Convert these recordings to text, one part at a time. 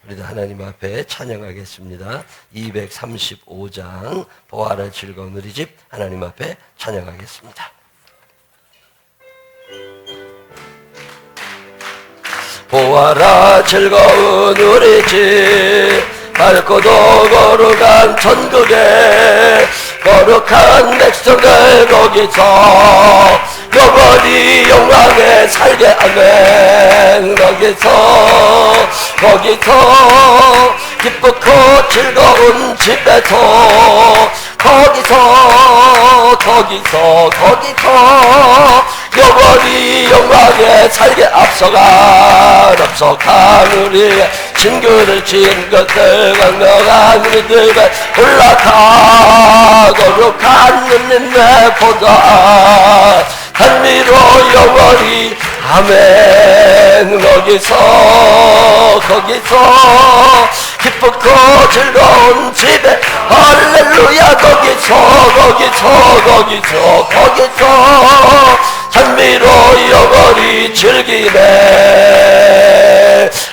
우리도 하나님 앞에 찬양하겠습니다. 235장 보아라 즐거운 우리 집 하나님 앞에 찬양하겠습니다. 보아라 즐거운 우리 집 밝고도 거룩한 천국에 거룩한 백성들 거기서 영원히 영광에 살게 하면 거기서 기쁘고 즐거운 집에서 거기서 영원히 영광에 살게 앞서간 우리의 친구를 진 것들 강력한 우리들의 올라가 거룩한 눈님의 보다 한미로 영원히 아멘 거기서 기쁘고 즐거운 집에 할렐루야 거기서 한미로 영원히 즐기네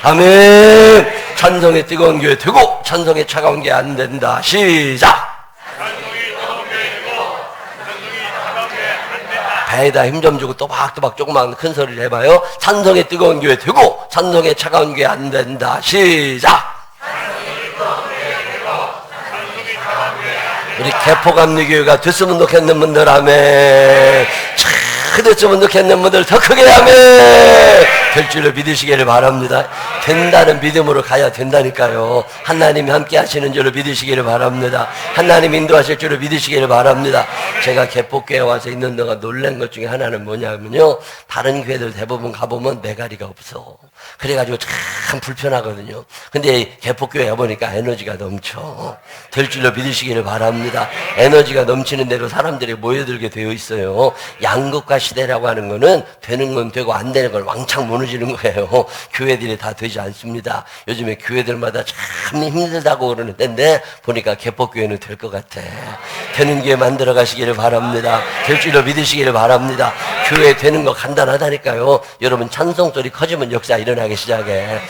아멘. 찬송의 뜨거운 교회 되고 찬송의 차가운 게 안 된다. 시작. 배에다 힘 좀 주고 또박또박 조그만 큰 소리를 해봐요. 찬송의 뜨거운 교회 되고 찬송의 차가운 교회 안 된다. 시작. 우리 개포감리교회가 됐으면 좋겠는 분들 아멘. 됐으면 좋겠는 분들 더 크게 아멘. 될 줄로 믿으시기를 바랍니다. 된다는 믿음으로 가야 된다니까요. 하나님이 함께 하시는 줄로 믿으시기를 바랍니다. 하나님 인도하실 줄로 믿으시기를 바랍니다. 제가 개포교회 와서 있는 동안 놀란 것 중에 하나는 뭐냐면요, 다른 교회들 대부분 가보면 메가리가 없어. 그래가지고 참 불편하거든요. 근데 개포교회 와보니까 에너지가 넘쳐. 될 줄로 믿으시기를 바랍니다. 에너지가 넘치는 대로 사람들이 모여들게 되어 있어요. 양극화 시대라고 하는 거는 되는 건 되고 안 되는 건 왕창 무너지는 거예요. 교회들이 다 되지 않습니다. 요즘에 교회들마다 참 힘들다고 그러는 데인데 보니까 개포교회는 될 것 같아. 되는 교회 만들어 가시기를 바랍니다. 될 줄로 믿으시기를 바랍니다. 교회 되는 거 간단하다니까요. 여러분 찬송 소리 커지면 역사 일어나기 시작해.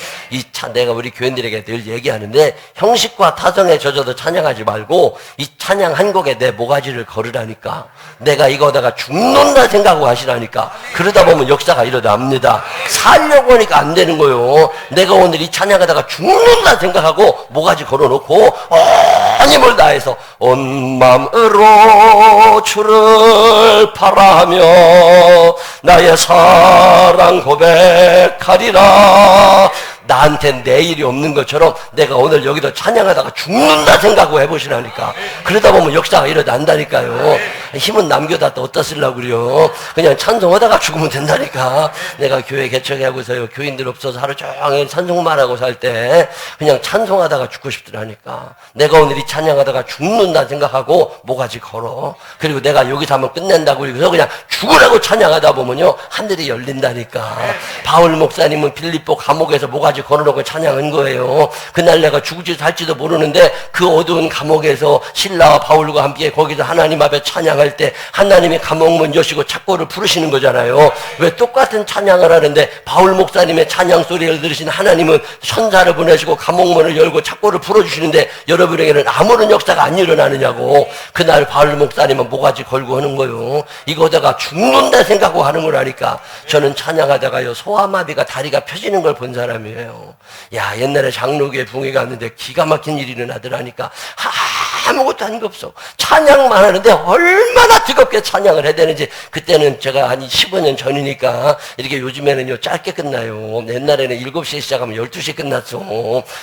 내가 우리 교인들에게 늘 얘기하는데 형식과 타성에 젖어도 찬양하지 말고 이 찬양 한 곡에 내 모가지를 걸으라니까. 내가 이거다가 죽는다 생각하고 하시라니까. 그러다 보면 역사가 일어납니다. 살려고 하니까 안 되는 거요. 내가 오늘 이 찬양하다가 죽는다 생각하고 모가지 걸어놓고 온 힘을 다해서 온 마음으로 주를 바라며 나의 사랑 고백하리라. 나한테 내일이 없는 것처럼 내가 오늘 여기서 찬양하다가 죽는다 생각하고 해보시라니까. 그러다 보면 역사가 일어난다니까요. 힘은 남겨다 또 어디다 쓰려고 그래요. 그냥 찬송하다가 죽으면 된다니까. 내가 교회 개척하고서요, 교인들 없어서 하루 종일 찬송만 하고 살 때 그냥 찬송하다가 죽고 싶더라니까. 내가 오늘 이 찬양하다가 죽는다 생각하고 모가지 걸어. 그리고 내가 여기서 하면 끝낸다고 그래서 그냥 죽으라고 찬양하다 보면요, 하늘이 열린다니까. 바울 목사님은 빌립보 감옥에서 모가지 걸어놓고 찬양한 거예요. 그날 내가 죽을지 살지도 모르는데 그 어두운 감옥에서 신라와 바울과 함께 거기서 하나님 앞에 찬양할 때 하나님이 감옥문 여시고 착고를 부르시는 거잖아요. 왜 똑같은 찬양을 하는데 바울 목사님의 찬양 소리를 들으신 하나님은 천사를 보내시고 감옥문을 열고 착고를 풀어주시는데 여러분에게는 아무런 역사가 안 일어나느냐고. 그날 바울 목사님은 모가지 걸고 하는 거요. 이거다가 죽는다 생각하고 하는 거라니까. 저는 찬양하다가요, 소아마비가 다리가 펴지는 걸 본 사람이에요. 야, 옛날에 장로교에 붕괴가 왔는데 기가 막힌 일이 일어나더라니까. 아무것도 하는 거 없어. 찬양만 하는데 얼마나 뜨겁게 찬양을 해야 되는지. 그때는 제가 한 15년 전이니까 이렇게 요즘에는요 짧게 끝나요. 옛날에는 7시에 시작하면 12시에 끝났어.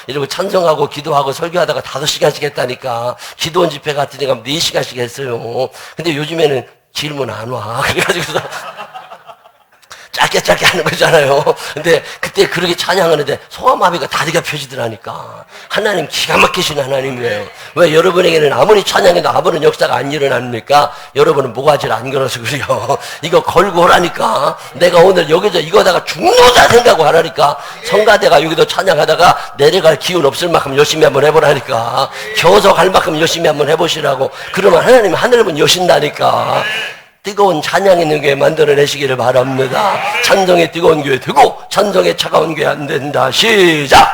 이러고 찬송하고 기도하고 설교하다가 5시간씩 했다니까. 기도원 집회 같은 데 가면 4시간씩 했어요. 근데 요즘에는 질문 안 와. 그래가지고서 짧게 하는 거잖아요. 근데 그때 그렇게 찬양하는데 소아마비가 다리가 펴지더라니까. 하나님 기가 막히신 하나님이에요. 왜 여러분에게는 아무리 찬양해도 아무런 역사가 안 일어납니까? 여러분은 모가지를 안 걸어서 그래요. 이거 걸고 오라니까. 내가 오늘 여기서 이거다가 죽는다 생각하고 하라니까. 성가대가 여기서 찬양하다가 내려갈 기운 없을 만큼 열심히 한번 해보라니까. 겨서 갈 만큼 열심히 한번 해보시라고. 그러면 하나님 하늘문 여신다니까. 뜨거운 찬양 있는 교회 만들어내시기를 바랍니다. 찬송의 뜨거운 교회 되고 찬송의 차가운 교회 안 된다. 시작!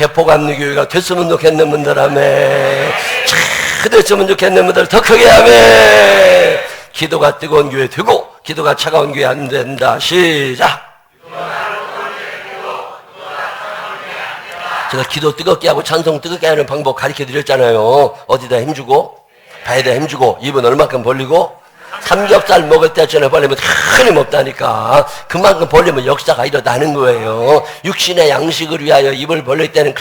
개포감리교회가 됐으면 좋겠는 분들 아멘. 잘 됐으면 좋겠는 분들 더 크게 아멘. 기도가 뜨거운 교회 되고 기도가 차가운 교회 안 된다. 시작. 제가 기도 뜨겁게 하고 찬송 뜨겁게 하는 방법 가르쳐 드렸잖아요. 어디다 힘주고, 배에다 힘주고, 입은 얼마큼 벌리고, 삼겹살 먹을 때 전에 벌리면 큰일 없다니까. 그만큼 벌리면 역사가 일어나는 거예요. 육신의 양식을 위하여 입을 벌릴 때는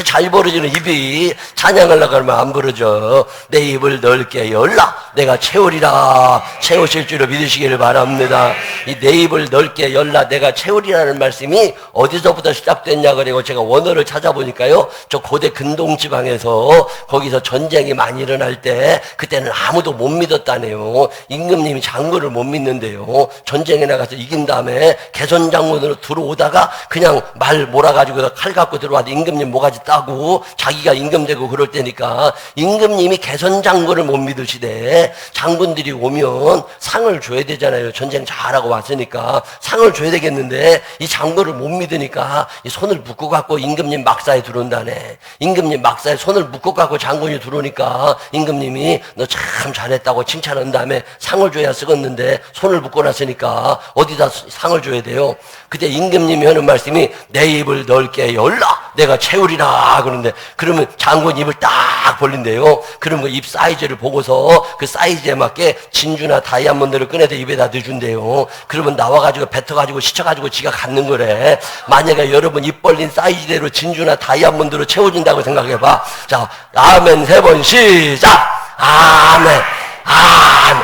잘 벌어지는 입이 찬양하려고 하면 안 벌어져. 내 입을 넓게 열라 내가 채우리라. 채우실 줄을 믿으시기를 바랍니다. 이 내 입을 넓게 열라 내가 채우리라는 말씀이 어디서부터 시작됐냐 그리고 제가 원어를 찾아보니까요, 저 고대 근동지방에서 거기서 전쟁이 많이 일어날 때 그때는 아무도 못 믿었다네요. 임금님이 장군을 못 믿는데요, 전쟁에 나가서 이긴 다음에 개선장군으로 들어오다가 그냥 말 몰아가지고 칼 갖고 들어와도 임금님 모가지 따고 자기가 임금 되고 그럴 때니까 임금님이 개선장군을 못 믿으시대. 장군들이 오면 상을 줘야 되잖아요. 전쟁 잘하고 왔으니까 상을 줘야 되겠는데 이 장군을 못 믿으니까 이 손을 묶고 갖고 임금님 막사에 들어온다네. 임금님 막사에 손을 묶고 갖고 장군이 들어오니까 임금님이 너 참 잘했다고 칭찬한 다음에 상을 줘야 쓰겠는데 손을 묶고 났으니까 어디다 상을 줘야 돼요? 그때 임금님이 하는 말씀이 내 입을 넓게 열라 내가 채우리라 그러는데, 그러면 장군 입을 딱 벌린대요. 그러면 그 입 사이즈를 보고서 그 사이즈에 맞게 진주나 다이아몬드를 꺼내서 입에다 넣어준대요. 그러면 나와가지고 뱉어가지고 시쳐가지고 지가 갖는 거래. 만약에 여러분 입 벌린 사이즈대로 진주나 다이아몬드로 채워준다고 생각해봐. 자, 아멘 3번 시작. 아멘 아멘.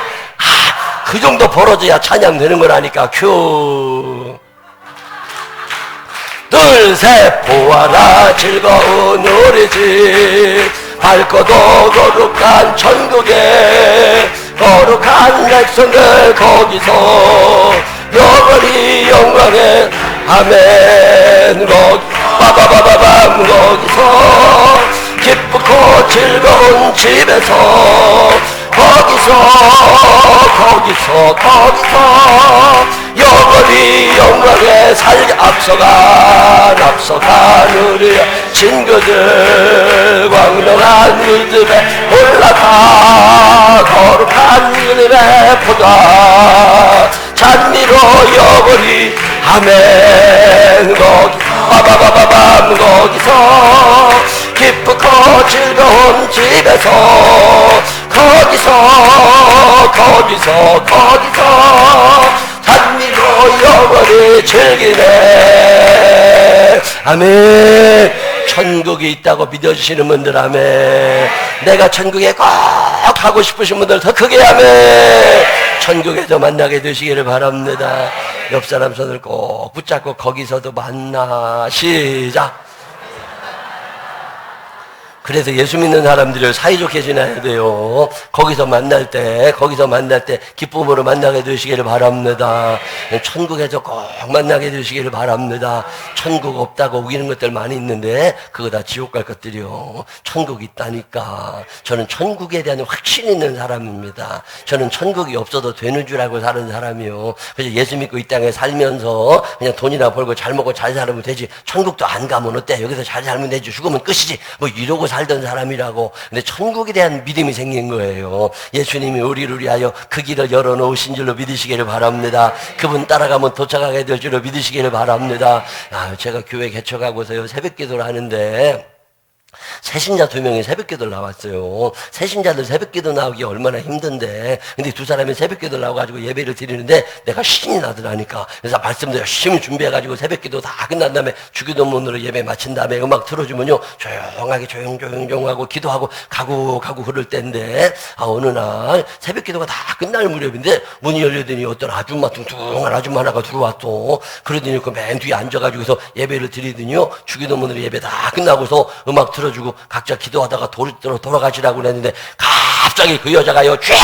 그 정도 벌어져야 찬양 되는 거라니까. 큐. 둘, 셋, 보아라 즐거운 우리 집 밝고도 거룩한 천국에 거룩한 백성들 거기서 영원히 영광에 아멘. 빠바바바밤 거기서 기쁘고 즐거운 집에서 거기서 영원히 영광에 살게 앞서간 우리 친구들 광명한 물들에 올라가 거룩한 그늘에 보다 찬미로 영원히 아멘. 빠바바바밤 거기서 기쁘고 즐거운 집에서 거기서 찬미로 영원히 즐기네. 아멘. 천국이 있다고 믿어주시는 분들 아멘. 내가 천국에 꼭 가고 싶으신 분들 더 크게 아멘. 천국에서 만나게 되시기를 바랍니다. 옆 사람 손을 꼭 붙잡고 거기서도 만나. 시작. 그래서 예수 믿는 사람들을 사이좋게 지내야 돼요. 거기서 만날 때 기쁨으로 만나게 되시기를 바랍니다. 천국에서 꼭 만나게 되시기를 바랍니다. 천국 없다고 우기는 것들 많이 있는데 그거 다 지옥 갈 것들이요. 천국 있다니까. 저는 천국에 대한 확신 있는 사람입니다. 저는 천국이 없어도 되는 줄 알고 사는 사람이요. 그래서 예수 믿고 이 땅에 살면서 그냥 돈이나 벌고 잘 먹고 잘 살면 되지, 천국도 안 가면 어때? 여기서 잘 살면 되지, 죽으면 끝이지, 뭐 이러고 살던 사람이라고. 근데 천국에 대한 믿음이 생긴 거예요. 예수님이 우리를 위하여 그 길을 열어놓으신 줄로 믿으시기를 바랍니다. 그분 따라가면 도착하게 될 줄로 믿으시기를 바랍니다. 제가 교회 개척하고서요 새벽기도를 하는데 새신자 2명이 새벽기도를 나왔어요. 새신자들 새벽기도 나오기 얼마나 힘든데, 근데 두 사람이 새벽기도를 나와가지고 예배를 드리는데 내가 신이 나더라니까. 그래서 말씀도 열심히 준비해가지고 새벽기도 다 끝난 다음에 주기도문으로 예배 마친 다음에 음악 틀어주면요 조용하게 조용하고 기도하고 가고 그럴 때인데, 어느 날 새벽기도가 다 끝날 무렵인데 문이 열리더니 어떤 아줌마, 뚱뚱한 아줌마 하나가 들어왔어. 그러더니 그 맨 뒤에 앉아가지고서 예배를 드리더니요 주기도문으로 예배 다 끝나고서 음악 틀어주고 각자 기도하다가 돌아가시라고 그랬는데 갑자기 그 여자가요 쫙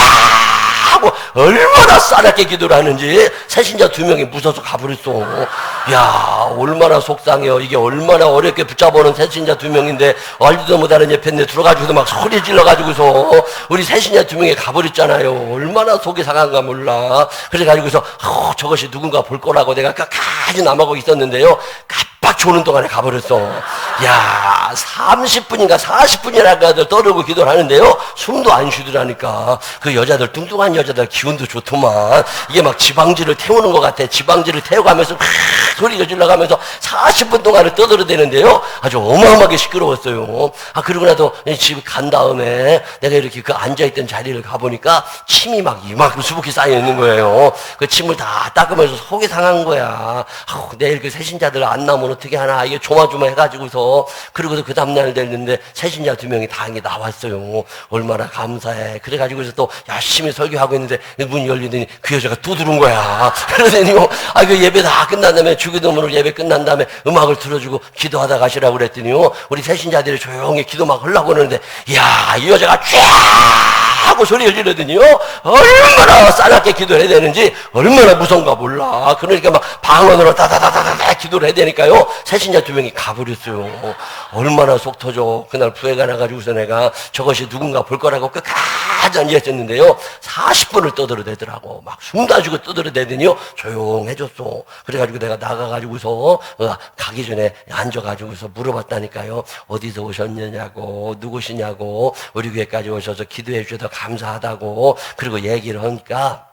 하고 얼마나 싸납게 기도를 하는지 새신자 2명이 무서워서 가버렸어. 야, 얼마나 속상해요. 이게 얼마나 어렵게 붙잡아놓은 새신자 2명인데 알지도 못하는 옆에 들어가지고서 막 소리 질러가지고서 우리 새신자 2명이 가버렸잖아요. 얼마나 속이 상한가 몰라. 그래가지고서 저것이 누군가 볼 거라고 내가 끝까지 남아고 있었는데요 깜빡 조는 동안에 가버렸어. 야, 30분인가 40분이나 떠들고 기도를 하는데요. 숨도 안 쉬더라니까. 그 여자들, 뚱뚱한 여자들 기운도 좋더만. 이게 막 지방지를 태우는 것 같아. 지방지를 태워가면서 소리가 질러가면서 40분 동안을 떠들어대는데요. 아주 어마어마하게 시끄러웠어요. 그러고 나서 집에 간 다음에 내가 이렇게 그 앉아있던 자리를 가보니까 침이 막 이만큼 수북히 쌓여있는 거예요. 그 침을 다 닦으면서 속이 상한 거야. 내일 그 새신자들 안 나오면 어떻게 하나. 이게 조마조마해가지고서. 그러고서 그 다음날 됐는데 새신자 2명이 다행히 나왔어요. 얼마나 감사해. 그래가지고서 또 열심히 설교하고 있는데 문이 열리더니 그 여자가 또 들어온 거야. 그러더니 그 예배 다 끝난 다음에 주기도문으로 예배 끝난 다음에 음악을 틀어주고 기도하다 가시라고 그랬더니요. 우리 새신자들이 조용히 기도 막 하려고 그러는데 이야, 이 여자가 쫙 하고 소리를 지르더니요. 얼마나 싸납게 기도를 해야 되는지 얼마나 무서운가 몰라. 그러니까 막 방언으로 다다다다다 기도를 해야 되니까요. 새신자 2명이 가버렸어요. 얼마나 속 터져. 그날 부회가 나가지고서 내가 저것이 누군가 볼 거라고 끝까지 앉아있었는데요. 40분을 떠들어대더라고. 막 숨 다 쉬고 떠들어대더니요. 조용해졌어. 그래가지고 내가 나가가지고서 가기 전에 앉아가지고서 물어봤다니까요. 어디서 오셨느냐고, 누구시냐고, 우리 교회까지 오셔서 기도해 주셔서 감사하다고. 그리고 얘기를 하니까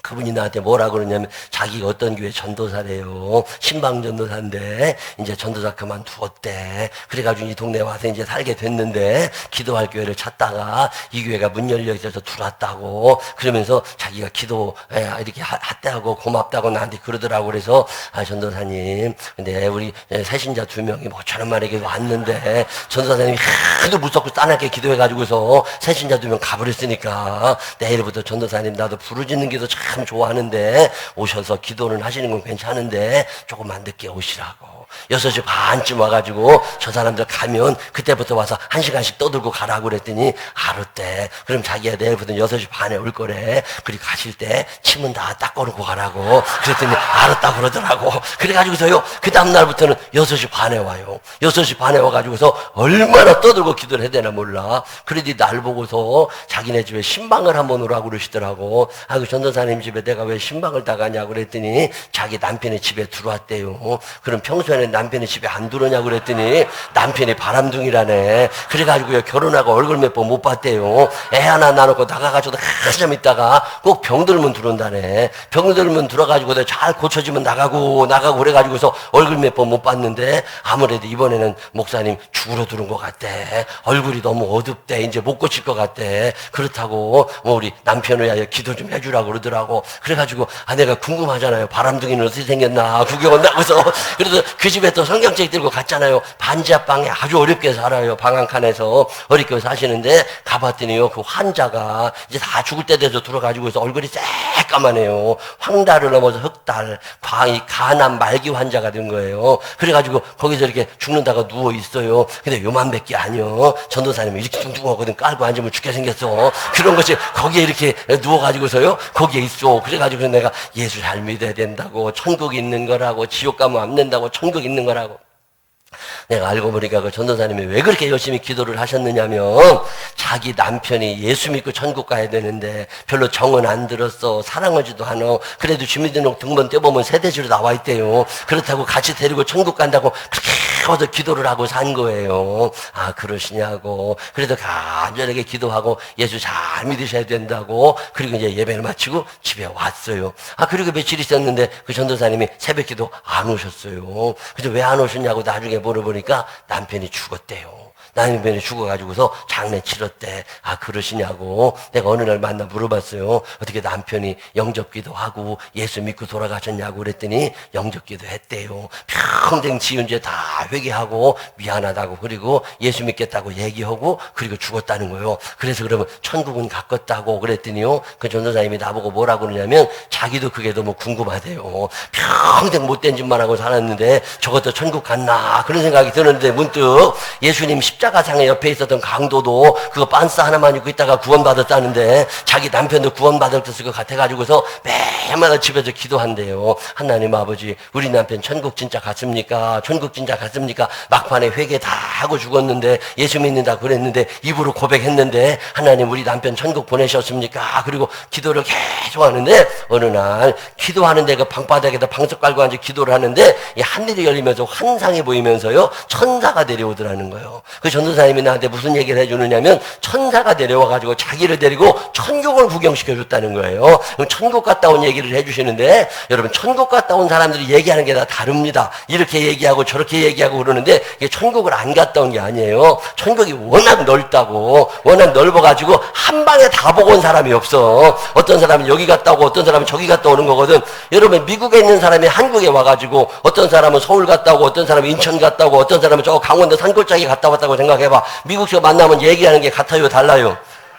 그분이 나한테 뭐라 그러냐면 자기가 어떤 교회 전도사래요. 신방 전도사인데 이제 전도사 그만두었대. 그래가지고 이 동네에 와서 이제 살게 됐는데 기도할 교회를 찾다가 이 교회가 문 열려 있어서 들어왔다고. 그러면서 자기가 기도 이렇게 했다고 고맙다고 나한테 그러더라고. 그래서 전도사님, 근데 우리 새신자 2명이 모처럼 말이게 왔는데 전도사님이 하도 무섭고 싸납게 기도해가지고서 새신자 2명 가버렸으니까 내일부터 전도사님 나도 부르짖는 기도 참 좋아하는데 오셔서 기도는 하시는 건 괜찮은데 조금만 늦게 오시라고. 6시 반쯤 와가지고 저 사람들 가면 그때부터 와서 1시간씩 떠들고 가라고 그랬더니 알았대. 그럼 자기가 내일부터 6시 반에 올 거래. 그리고 가실 때 침은 다 닦아놓고 가라고. 그랬더니 알았다고 그러더라고. 그래가지고서요, 그 다음날부터는 6시 반에 와요. 6시 반에 와가지고서 얼마나 떠들고 기도를 해야 되나 몰라. 그러더니 날 보고서 자기네 집에 신방을 한번 오라고 그러시더라고. 그 전도사님 집에 내가 왜 신방을 다 가냐고 그랬더니 자기 남편이 집에 들어왔대요. 그럼 평소에는 남편이 집에 안 들어오냐고 그랬더니 남편이 바람둥이라네. 그래가지고요, 결혼하고 얼굴 몇 번 못 봤대요. 애 하나 낳아놓고 나가가지고 한참 있다가 꼭 병들면 들어온다네. 병들면 들어가지고 잘 고쳐지면 나가고 그래가지고서 얼굴 몇 번 못 봤는데 아무래도 이번에는 목사님 죽으러 들어온 것 같대. 얼굴이 너무 어둡대. 이제 못 고칠 것 같대. 그렇다고 우리 남편을 위하여 기도 좀 해주라고 그러더라고. 그래가지고 내가 궁금하잖아요. 바람둥이는 어떻게 생겼나 구경 온다고서. 그래서 그 집에 또 성경책 들고 갔잖아요. 반지하방에 아주 어렵게 살아요. 방 한 칸에서 어렵게 사시는데 가봤더니요, 그 환자가 이제 다 죽을 때 돼서 들어가지고서 얼굴이 새까만해요. 황달을 넘어서 흑달, 간암 말기 환자가 된 거예요. 그래가지고 거기서 이렇게 죽는다가 누워 있어요. 근데 요만밖에 아니요. 전도사님이 이렇게 뚱뚱하거든. 깔고 앉으면 죽게 생겼어. 그런 것이 거기에 이렇게 누워가지고서요, 거기에 있어. 그래가지고 내가 예수 잘 믿어야 된다고, 천국 있는 거라고, 지옥 가면 안 된다고, 천국 있는 거라고. 내가 알고 보니까 그 전도사님이 왜 그렇게 열심히 기도를 하셨느냐면 자기 남편이 예수 믿고 천국 가야 되는데 별로 정은 안 들었어. 사랑하지도 않아. 그래도 주민등록 등본 떼보면 세대주로 나와 있대요. 그렇다고 같이 데리고 천국 간다고 그렇게 어서 기도를 하고 산 거예요. 그러시냐고. 그래도 간절하게 기도하고 예수 잘 믿으셔야 된다고. 그리고 이제 예배를 마치고 집에 왔어요. 그리고 며칠 있었는데 그 전도사님이 새벽 기도 안 오셨어요. 그래서 왜 안 오셨냐고 나중에 물어보니까 남편이 죽었대요. 남편이 죽어가지고서 장례 치렀대. 그러시냐고. 내가 어느 날 만나 물어봤어요. 어떻게 남편이 영접기도 하고 예수 믿고 돌아가셨냐고 그랬더니 영접기도 했대요. 평생 지은 죄 다 회개하고 미안하다고, 그리고 예수 믿겠다고 얘기하고, 그리고 죽었다는 거예요. 그래서 그러면 천국은 가깝다고 그랬더니요, 그 전도사님이 나보고 뭐라고 그러냐면 자기도 그게 너무 궁금하대요. 평생 못된 짓만 하고 살았는데 저것도 천국 갔나 그런 생각이 드는데 문득 예수님 십자가 십자가상에 옆에 있었던 강도도 그거 빤스 하나만 입고 있다가 구원받았다는데 자기 남편도 구원받을 것 같아가지고서 매일마다 집에서 기도한대요. 하나님 아버지, 우리 남편 천국 진짜 갔습니까? 천국 진짜 갔습니까? 막판에 회개 다 하고 죽었는데 예수 믿는다 그랬는데 입으로 고백했는데 하나님 우리 남편 천국 보내셨습니까? 그리고 기도를 계속 하는데 어느 날 기도하는데 그 방바닥에다 방석 깔고 앉아 기도를 하는데 이 하늘이 열리면서 환상이 보이면서요 천사가 내려오더라는 거예요. 그 전도사님이 나한테 무슨 얘기를 해주느냐면 천사가 내려와가지고 자기를 데리고 천국을 구경시켜줬다는 거예요. 그럼 천국 갔다 온 얘기를 해주시는데 여러분 천국 갔다 온 사람들이 얘기하는 게 다 다릅니다. 이렇게 얘기하고 저렇게 얘기하고 그러는데 이게 천국을 안 갔다 온 게 아니에요. 천국이 워낙 넓다고 워낙 넓어가지고 한 방에 다 보고 온 사람이 없어. 어떤 사람은 여기 갔다 오고 어떤 사람은 저기 갔다 오는 거거든. 여러분 미국에 있는 사람이 한국에 와가지고 어떤 사람은 서울 갔다 오고 어떤 사람은 인천 갔다 오고 어떤 사람은 저 강원도 산골짜기 갔다 왔다고 생각해봐. 미국에서 만나면 얘기하는 게 같아요 달라요?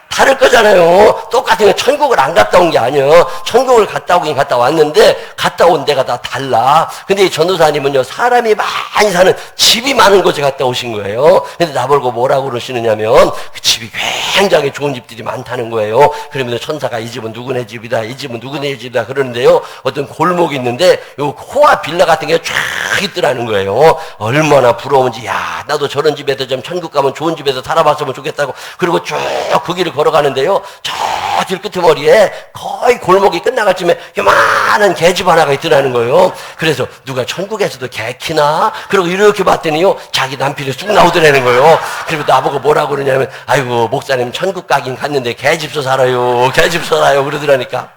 다를 거잖아요. 똑같은 건 천국을 안 갔다 온 게 아니에요. 천국을 갔다 오긴 갔다 왔는데 갔다 온 데가 다 달라. 근데 이 전도사님은요 사람이 많이 사는 집이 많은 곳에 갔다 오신 거예요. 근데 나보고 뭐라고 그러시느냐면 그 집이 굉장히 좋은 집들이 많다는 거예요. 그러면서 천사가 이 집은 누구네 집이다 이 집은 누구네 집이다 그러는데요 어떤 골목이 있는데 요 코아 빌라 같은 게 쫙 있더라는 거예요. 얼마나 부러운지 야 나도 저런 집에서 좀 천국 가면 좋은 집에서 살아봤으면 좋겠다고. 그리고 쭉 그 길을 걸어가는데요 저 길 끄트머리에 거의 골목이 끝나갈 쯤에 요만한 개집 하나가 있더라는 거예요. 그래서 누가 천국에서도 개 키나? 그리고 이렇게 봤더니요 자기 남편이 쑥 나오더라는 거예요. 그리고 나보고 뭐라고 그러냐면 아이고 목사님 천국 가긴 갔는데 개집서 살아요 개집서 살아요 그러더라니까.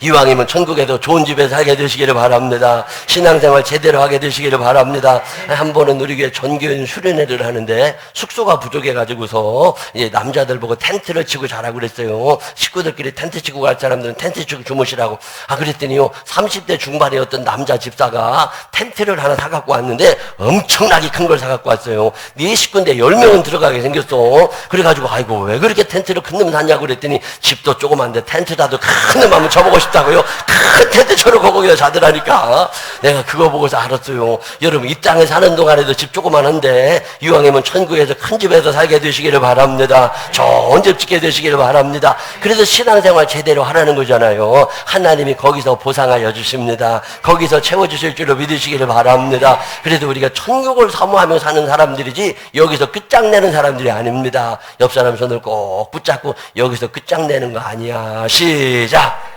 이왕이면 천국에도 좋은 집에 살게 되시기를 바랍니다. 신앙생활 제대로 하게 되시기를 바랍니다. 한 번은 우리 교회 전교인 수련회를 하는데 숙소가 부족해가지고서 이제 남자들 보고 텐트를 치고 자라고 그랬어요. 식구들끼리 텐트 치고 갈 사람들은 텐트 치고 주무시라고. 그랬더니요 30대 중반의 어떤 남자 집사가 텐트를 하나 사갖고 왔는데 엄청나게 큰 걸 사갖고 왔어요. 네 식구인데 10명은 들어가게 생겼어. 그래가지고 아이고 왜 그렇게 텐트를 큰 놈 샀냐고 그랬더니 집도 조그만데 텐트라도 큰 놈 한번 쳐보고 싶다고요. 큰 텐트처럼 거기다 자더라니까. 내가 그거 보고서 알았어요. 여러분 이 땅에 사는 동안에도 집 조그만한데 이왕이면 천국에서 큰 집에서 살게 되시기를 바랍니다. 좋은 집 짓게 되시기를 바랍니다. 그래서 신앙생활 제대로 하라는 거잖아요. 하나님이 거기서 보상하여 주십니다. 거기서 채워주실 줄로 믿으시기를 바랍니다. 그래도 우리가 천국을 사모하며 사는 사람들이지 여기서 끝장내는 사람들이 아닙니다. 옆 사람 손을 꼭 붙잡고 여기서 끝장내는 거 아니야. 시작!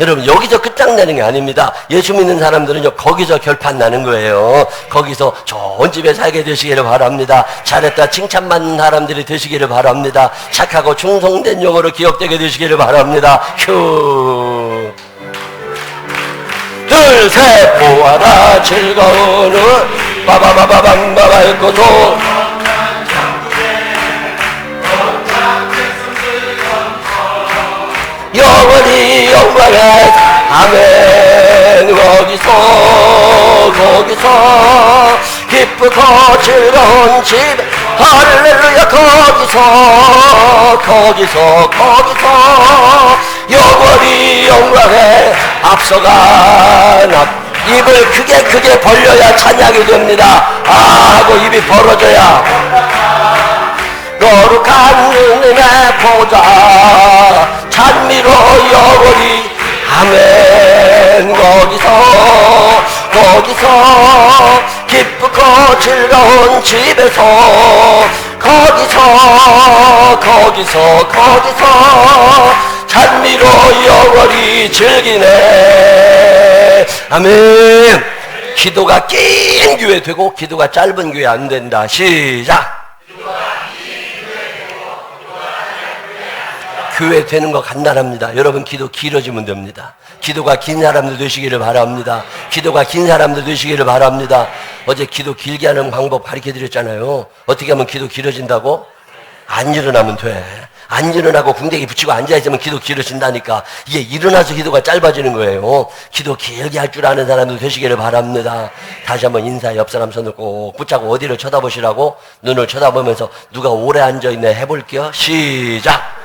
여러분 여기서 끝장내는 게 아닙니다. 예수 믿는 사람들은요 거기서 결판 나는 거예요. 거기서 좋은 집에 살게 되시기를 바랍니다. 잘했다 칭찬받는 사람들이 되시기를 바랍니다. 착하고 충성된 영으로 기억되게 되시기를 바랍니다. 휴 둘 셋 모아라 즐거운 빠바바바밤바바 읽고도 영원히 영광에 아멘. 거기서 기쁘고 즐거운 집 할렐루야 거기서 영원히 영광에 앞서가 입을 크게 벌려야 찬양이 됩니다. 하고 입이 벌어져야 거룩한 주님의 보좌 찬미로 영원히 아멘. 거기서 기쁘고 즐거운 집에서 거기서 찬미로 영원히 즐기네. 아멘. 기도가 긴 교회 되고 기도가 짧은 교회 안 된다. 시작. 교회 되는 거 간단합니다. 여러분 기도 길어지면 됩니다. 기도가 긴 사람들 되시기를 바랍니다. 기도가 긴 사람들 되시기를 바랍니다. 어제 기도 길게 하는 방법 가르쳐 드렸잖아요. 어떻게 하면 기도 길어진다고? 안 일어나면 돼. 안 일어나고 궁뎅이 붙이고 앉아있으면 기도 길어진다니까. 이게 일어나서 기도가 짧아지는 거예요. 기도 길게 할 줄 아는 사람들 되시기를 바랍니다. 다시 한번 인사 옆 사람 손을 꼭 붙잡고 어디를 쳐다보시라고? 눈을 쳐다보면서 누가 오래 앉아있네 해볼게요. 시작.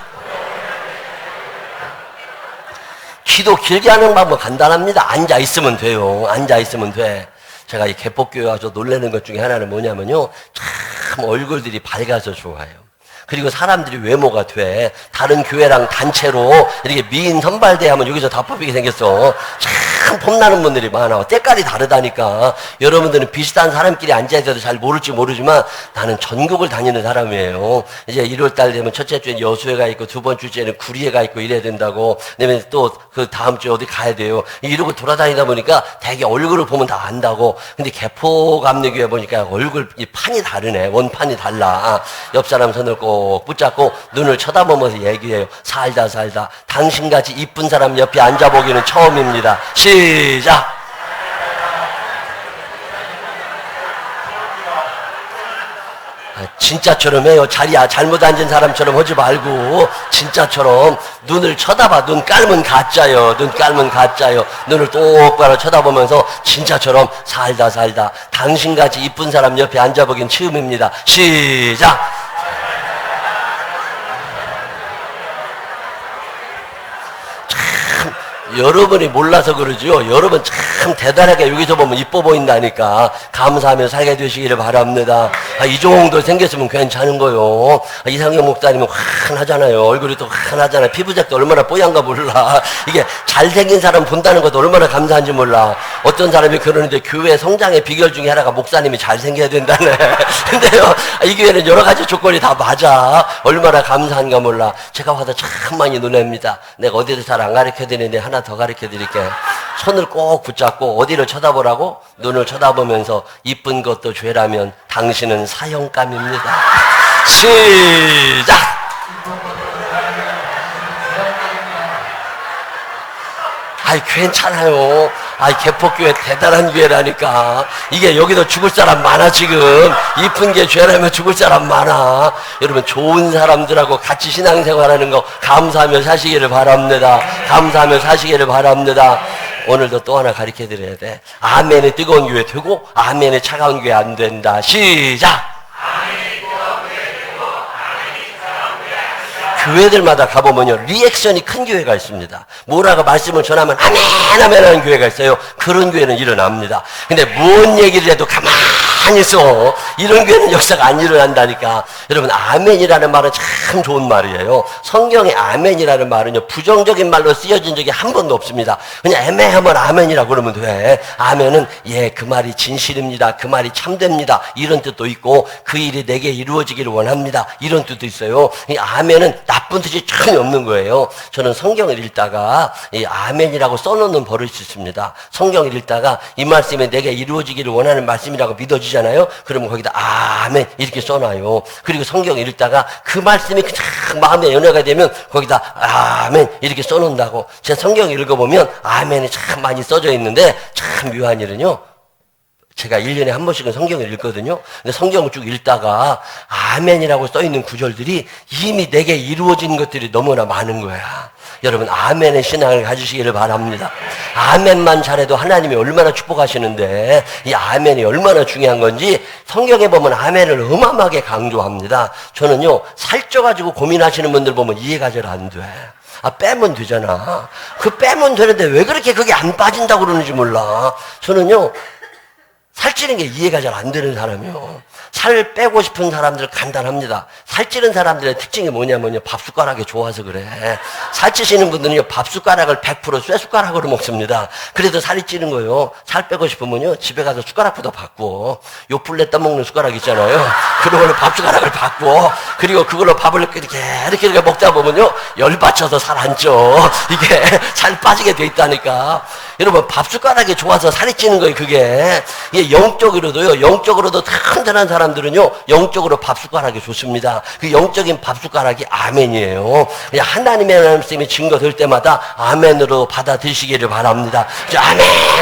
기도 길게 하는 방법 간단합니다. 앉아있으면 돼요. 앉아있으면 돼. 제가 이 개폭교회 와서 놀라는 것 중에 하나는 뭐냐면요. 참 얼굴들이 밝아서 좋아요. 그리고 사람들이 외모가 돼. 다른 교회랑 단체로 이렇게 미인 선발대 하면 여기서 다 뽑히게 생겼어. 참 폼나는 분들이 많아. 때깔이 다르다니까. 여러분들은 비슷한 사람끼리 앉아있어도 잘 모를지 모르지만 나는 전국을 다니는 사람이에요. 이제 1월달 되면 첫째 주엔 여수회가 있고 두 번째 주에는 구리회가 있고 이래야 된다고. 그다음에 또 그 다음 주에 어디 가야 돼요. 이러고 돌아다니다 보니까 되게 얼굴을 보면 다 안다고. 근데 개포감리교회 보니까 얼굴 이 판이 다르네. 원판이 달라. 옆 사람 손을 꼭 붙잡고 눈을 쳐다보면서 얘기해요. 살다 당신같이 이쁜 사람 옆에 앉아보기는 처음입니다. 시작! 진짜처럼 해요. 자리야 잘못 앉은 사람처럼 하지 말고 진짜처럼 눈을 쳐다봐. 눈 깔면 가짜요. 눈 깔면 가짜요. 눈을 똑바로 쳐다보면서 진짜처럼 살다 당신같이 이쁜 사람 옆에 앉아보긴 처음입니다. 시작! 여러분이 몰라서 그러죠. 여러분 참 대단하게 여기서 보면 이뻐 보인다니까. 감사하며 살게 되시기를 바랍니다. 이 정도 생겼으면 괜찮은 거요. 이상형 목사님은 환하잖아요. 얼굴이 또 환하잖아요. 피부색도 얼마나 뽀얀가 몰라. 이게 잘생긴 사람 본다는 것도 얼마나 감사한지 몰라. 어떤 사람이 그러는데 교회 성장의 비결 중에 하나가 목사님이 잘생겨야 된다네. 근데요, 이 교회는 여러 가지 조건이 다 맞아. 얼마나 감사한가 몰라. 제가 와서 참 많이 놀랍니다. 내가 어디를 잘 안 가르쳐 드리는데 하나 더 가르쳐 드릴게요. 손을 꼭 붙잡고 어디를 쳐다보라고? 눈을 쳐다보면서 이쁜 것도 죄라면 당신은 사형감입니다. 시작! 괜찮아요. 개폭교회 대단한 교회라니까. 이게 여기도 죽을 사람 많아 지금. 이쁜 게 죄라면 죽을 사람 많아. 여러분 좋은 사람들하고 같이 신앙생활하는 거 감사하며 사시기를 바랍니다. 감사하며 사시기를 바랍니다. 오늘도 또 하나 가르쳐드려야 돼. 아멘의 뜨거운 교회 되고 아멘의 차가운 교회 안 된다. 시작! 교회들마다 가보면요, 리액션이 큰 교회가 있습니다. 뭐라고 말씀을 전하면 아멘 하는 교회가 있어요. 그런 교회는 일어납니다. 근데 뭔 얘기를 해도 가만히 있어. 이런 교회는 역사가 안 일어난다니까. 여러분, 아멘이라는 말은 참 좋은 말이에요. 성경에 아멘이라는 말은요, 부정적인 말로 쓰여진 적이 한 번도 없습니다. 그냥 애매하면 아멘이라고 그러면 돼. 아멘은 그 말이 진실입니다. 그 말이 참됩니다. 이런 뜻도 있고, 그 일이 내게 이루어지기를 원합니다. 이런 뜻도 있어요. 이 아멘은 나쁜 뜻이 전혀 없는 거예요. 저는 성경을 읽다가 이 아멘이라고 써놓는 버릇이 있습니다. 성경을 읽다가 이 말씀이 내게 이루어지기를 원하는 말씀이라고 믿어지잖아요. 그러면 거기다 아멘 이렇게 써놔요. 그리고 성경을 읽다가 그 말씀이 그냥 마음에 연화가 되면 거기다 아멘 이렇게 써놓는다고. 제가 성경을 읽어보면 아멘이 참 많이 써져 있는데 참 묘한 일은요, 제가 1년에 한 번씩은 성경을 읽거든요. 근데 성경을 쭉 읽다가 아멘이라고 써있는 구절들이 이미 내게 이루어진 것들이 너무나 많은 거야. 여러분, 아멘의 신앙을 가지시기를 바랍니다. 아멘만 잘해도 하나님이 얼마나 축복하시는데 이 아멘이 얼마나 중요한 건지 성경에 보면 아멘을 어마어마하게 강조합니다. 저는요, 살쪄가지고 고민하시는 분들 보면 이해가 잘 안 돼. 빼면 되잖아. 빼면 되는데 왜 그렇게 그게 안 빠진다고 그러는지 몰라. 저는요, 살찌는 게 이해가 잘 안 되는 사람이요. 살 빼고 싶은 사람들 간단합니다. 살찌는 사람들의 특징이 뭐냐면요, 밥숟가락이 좋아서 그래. 살찌시는 분들은요, 밥숟가락을 100% 쇠숟가락으로 먹습니다. 그래도 살이 찌는 거예요. 살 빼고 싶으면요, 집에 가서 숟가락부터 바꾸어. 요플레 떠먹는 숟가락 있잖아요. 그러고는 밥숟가락을 바꾸어. 그리고 그걸로 밥을 이렇게 먹다 보면요, 열 받쳐서 살 안 쪄. 이게 살 빠지게 돼 있다니까. 여러분, 밥숟가락이 좋아서 살이 찌는 거예요, 그게. 이게 영적으로도 튼튼한 사람들은요, 영적으로 밥숟가락이 좋습니다. 그 영적인 밥숟가락이 아멘이에요. 그냥 하나님의 말씀이 증거될 때마다 아멘으로 받아들이시기를 바랍니다.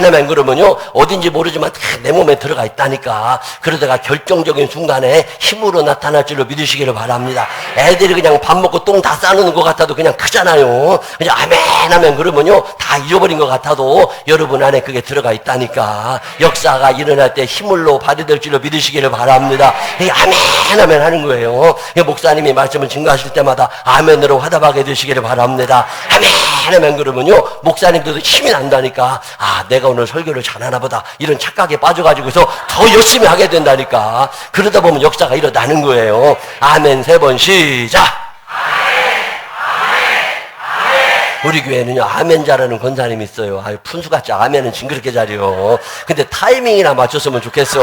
아멘 그러면요, 어딘지 모르지만 내 몸에 들어가 있다니까. 그러다가 결정적인 순간에 힘으로 나타날 줄로 믿으시기를 바랍니다. 애들이 그냥 밥 먹고 똥 다 싸놓는 것 같아도 그냥 크잖아요. 그냥 아멘 그러면요, 다 잃어버린 것 같아도 여러분 안에 그게 들어가 있다니까. 역사가 일어날 때 힘으로 발휘될 줄로 믿으시기를 바랍니다. 바랍니다. 아멘 아멘 하는 거예요. 목사님이 말씀을 증거하실 때마다 아멘으로 화답하게 되시기를 바랍니다. 아멘 아멘 그러면요 목사님들도 힘이 난다니까. 아 내가 오늘 설교를 잘하나 보다 이런 착각에 빠져가지고서 더 열심히 하게 된다니까. 그러다 보면 역사가 일어나는 거예요. 아멘 3번 시작. 우리 교회는요 아멘 잘하는 권사님이 있어요. 아유 푼수같이 아멘은 징그럽게 잘해요. 근데 타이밍이나 맞췄으면 좋겠어.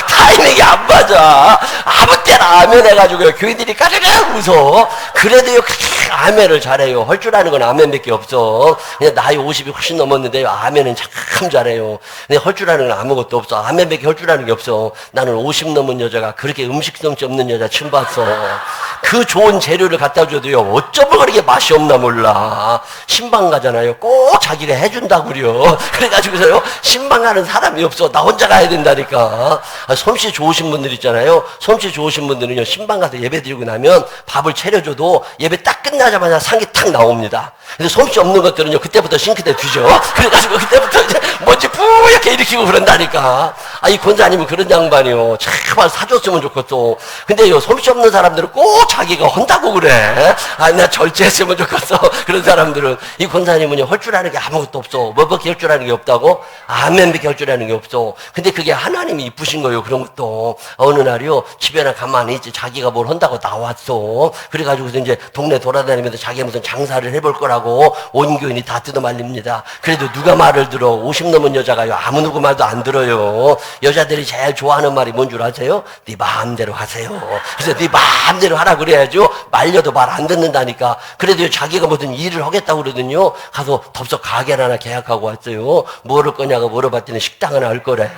타이밍이 안 맞아. 아무 때나 아멘 해가지고요 교인들이 까르르 웃어. 그래도요 아멘을 잘해요. 할 줄 아는 건 아멘밖에 없어. 그냥 나이 50이 훨씬 넘었는데요 아멘은 참 잘해요. 근데 할 줄 아는 건 아무것도 없어. 아멘밖에 할 줄 아는 게 없어. 나는 50 넘은 여자가 그렇게 음식성지 없는 여자 처음 봤어. 그 좋은 재료를 갖다 줘도요 어쩌면 그렇게 맛이 없나 몰라. 신방 가잖아요. 꼭 자기가 해준다고 그래요. 그래가지고서요 신방 가는 사람이 없어. 나 혼자 가야 된다니까. 솜씨 좋으신 분들 있잖아요. 솜씨 좋으신 분들은요 신방 가서 예배 드리고 나면 밥을 차려줘도 예배 딱 끝나자마자 상이 탁 나옵니다. 근데 솜씨 없는 것들은요 그때부터 싱크대 뒤져. 그래가지고 그때부터 이제 먼지 뿌옇게 일으키고 그런다니까. 이 권사님은 그런 양반이요 제발 사줬으면 좋겠어. 근데요 솜씨 없는 사람들은 꼭 자기가 한다고 그래. 나 절제했으면 좋겠어. 그런 사람들은. 이 권사님은요 할 줄 아는 게 아무것도 없어. 뭐밖에 할 줄 아는 게 없다고? 아멘밖에 할 줄 아는 게 없어. 근데 그게 하나님이 이쁘신 거예요. 그런 것도. 어느 날이요 집에나 가만히 있지 자기가 뭘 한다고 나왔어. 그래가지고서 이제 동네 돌아다니면서 자기가 무슨 장사를 해볼 거라고 온 교인이 다 뜯어말립니다. 그래도 누가 말을 들어. 50 넘은 여자가요 아무 누구 말도 안 들어요. 여자들이 제일 좋아하는 말이 뭔 줄 아세요? 네 마음대로 하세요. 그래서 네 마음대로 하라 그래야죠. 말려도 말 안 듣는다니까. 그래도 자기가 무슨 일을 하겠다고 그러더니요 가서 덥석 가게를 하나 계약하고 왔어요. 뭐 할 거냐고 물어봤더니 식당은 할 거래.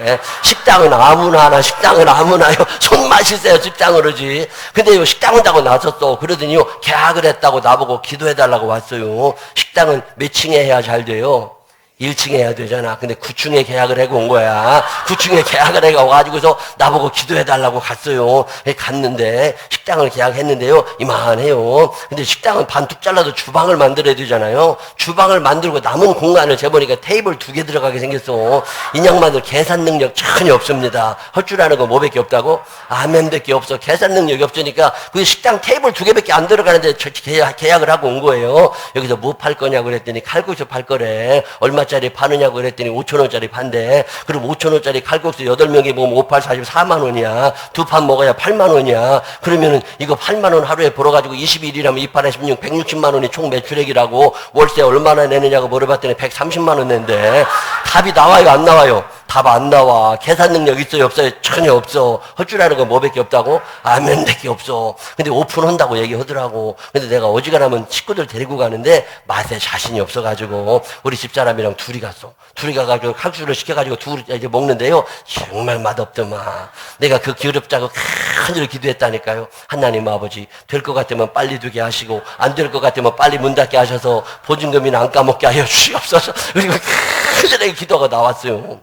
식당은 아무나 하나. 식당은 아무나요. 손맛이 세요. 식당을 하지. 근데요 식당 한다고 나섰어. 그러더니요 계약을 했다고 나보고 기도해달라고 왔어요. 식당은 몇 층에 해야 잘 돼요? 1층에 해야 되잖아. 근데 9층에 계약을 하고 온 거야. 9층에 계약을 해가 와가지고서 나보고 기도해달라고 갔어요. 갔는데 식당을 계약했는데요 이만해요. 근데 식당은 반 뚝 잘라도 주방을 만들어야 되잖아요. 주방을 만들고 남은 공간을 재보니까 테이블 2개 들어가게 생겼어. 이 양반들 계산 능력 전혀 없습니다. 할 줄 아는 거 뭐밖에 없다고? 아멘밖에 없어. 계산 능력이 없으니까 그 식당 테이블 2개밖에 안 들어가는데 계약을 하고 온 거예요. 여기서 뭐 팔 거냐고 그랬더니 칼국수 팔 거래. 얼마짜리 파느냐고 그랬더니 5,000원짜리 판대. 그럼 5,000원짜리 칼국수 8명이 먹으면 5, 8, 44만 원이야. 2판 먹어야 8만 원이야. 그러면은 이거 8만 원 하루에 벌어가지고 21일이라면 2판에 16, 160만 원이 총 매출액이라고. 월세 얼마나 내느냐고 물어봤더니 130만 원 낸대. 답이 나와요 안 나와요? 답 안 나와. 계산 능력 있어요 없어요? 전혀 없어. 할 줄 아는 건 뭐밖에 없다고? 아멘밖에 없어. 근데 오픈한다고 얘기하더라고. 근데 내가 어지간하면 식구들 데리고 가는데 맛에 자신이 없어가지고 우리 집사람이랑 둘이 갔어. 둘이 가가지고 칼국수를 시켜가지고 둘이 이제 먹는데요 정말 맛없더만. 내가 그 기름자고 큰일을 기도했다니까요. 하나님 아버지 될 것 같으면 빨리 되게 하시고 안 될 것 같으면 빨리 문 닫게 하셔서 보증금이나 안 까먹게 하여 주시옵소서. 그리고 큰일에 기도가 나왔어요.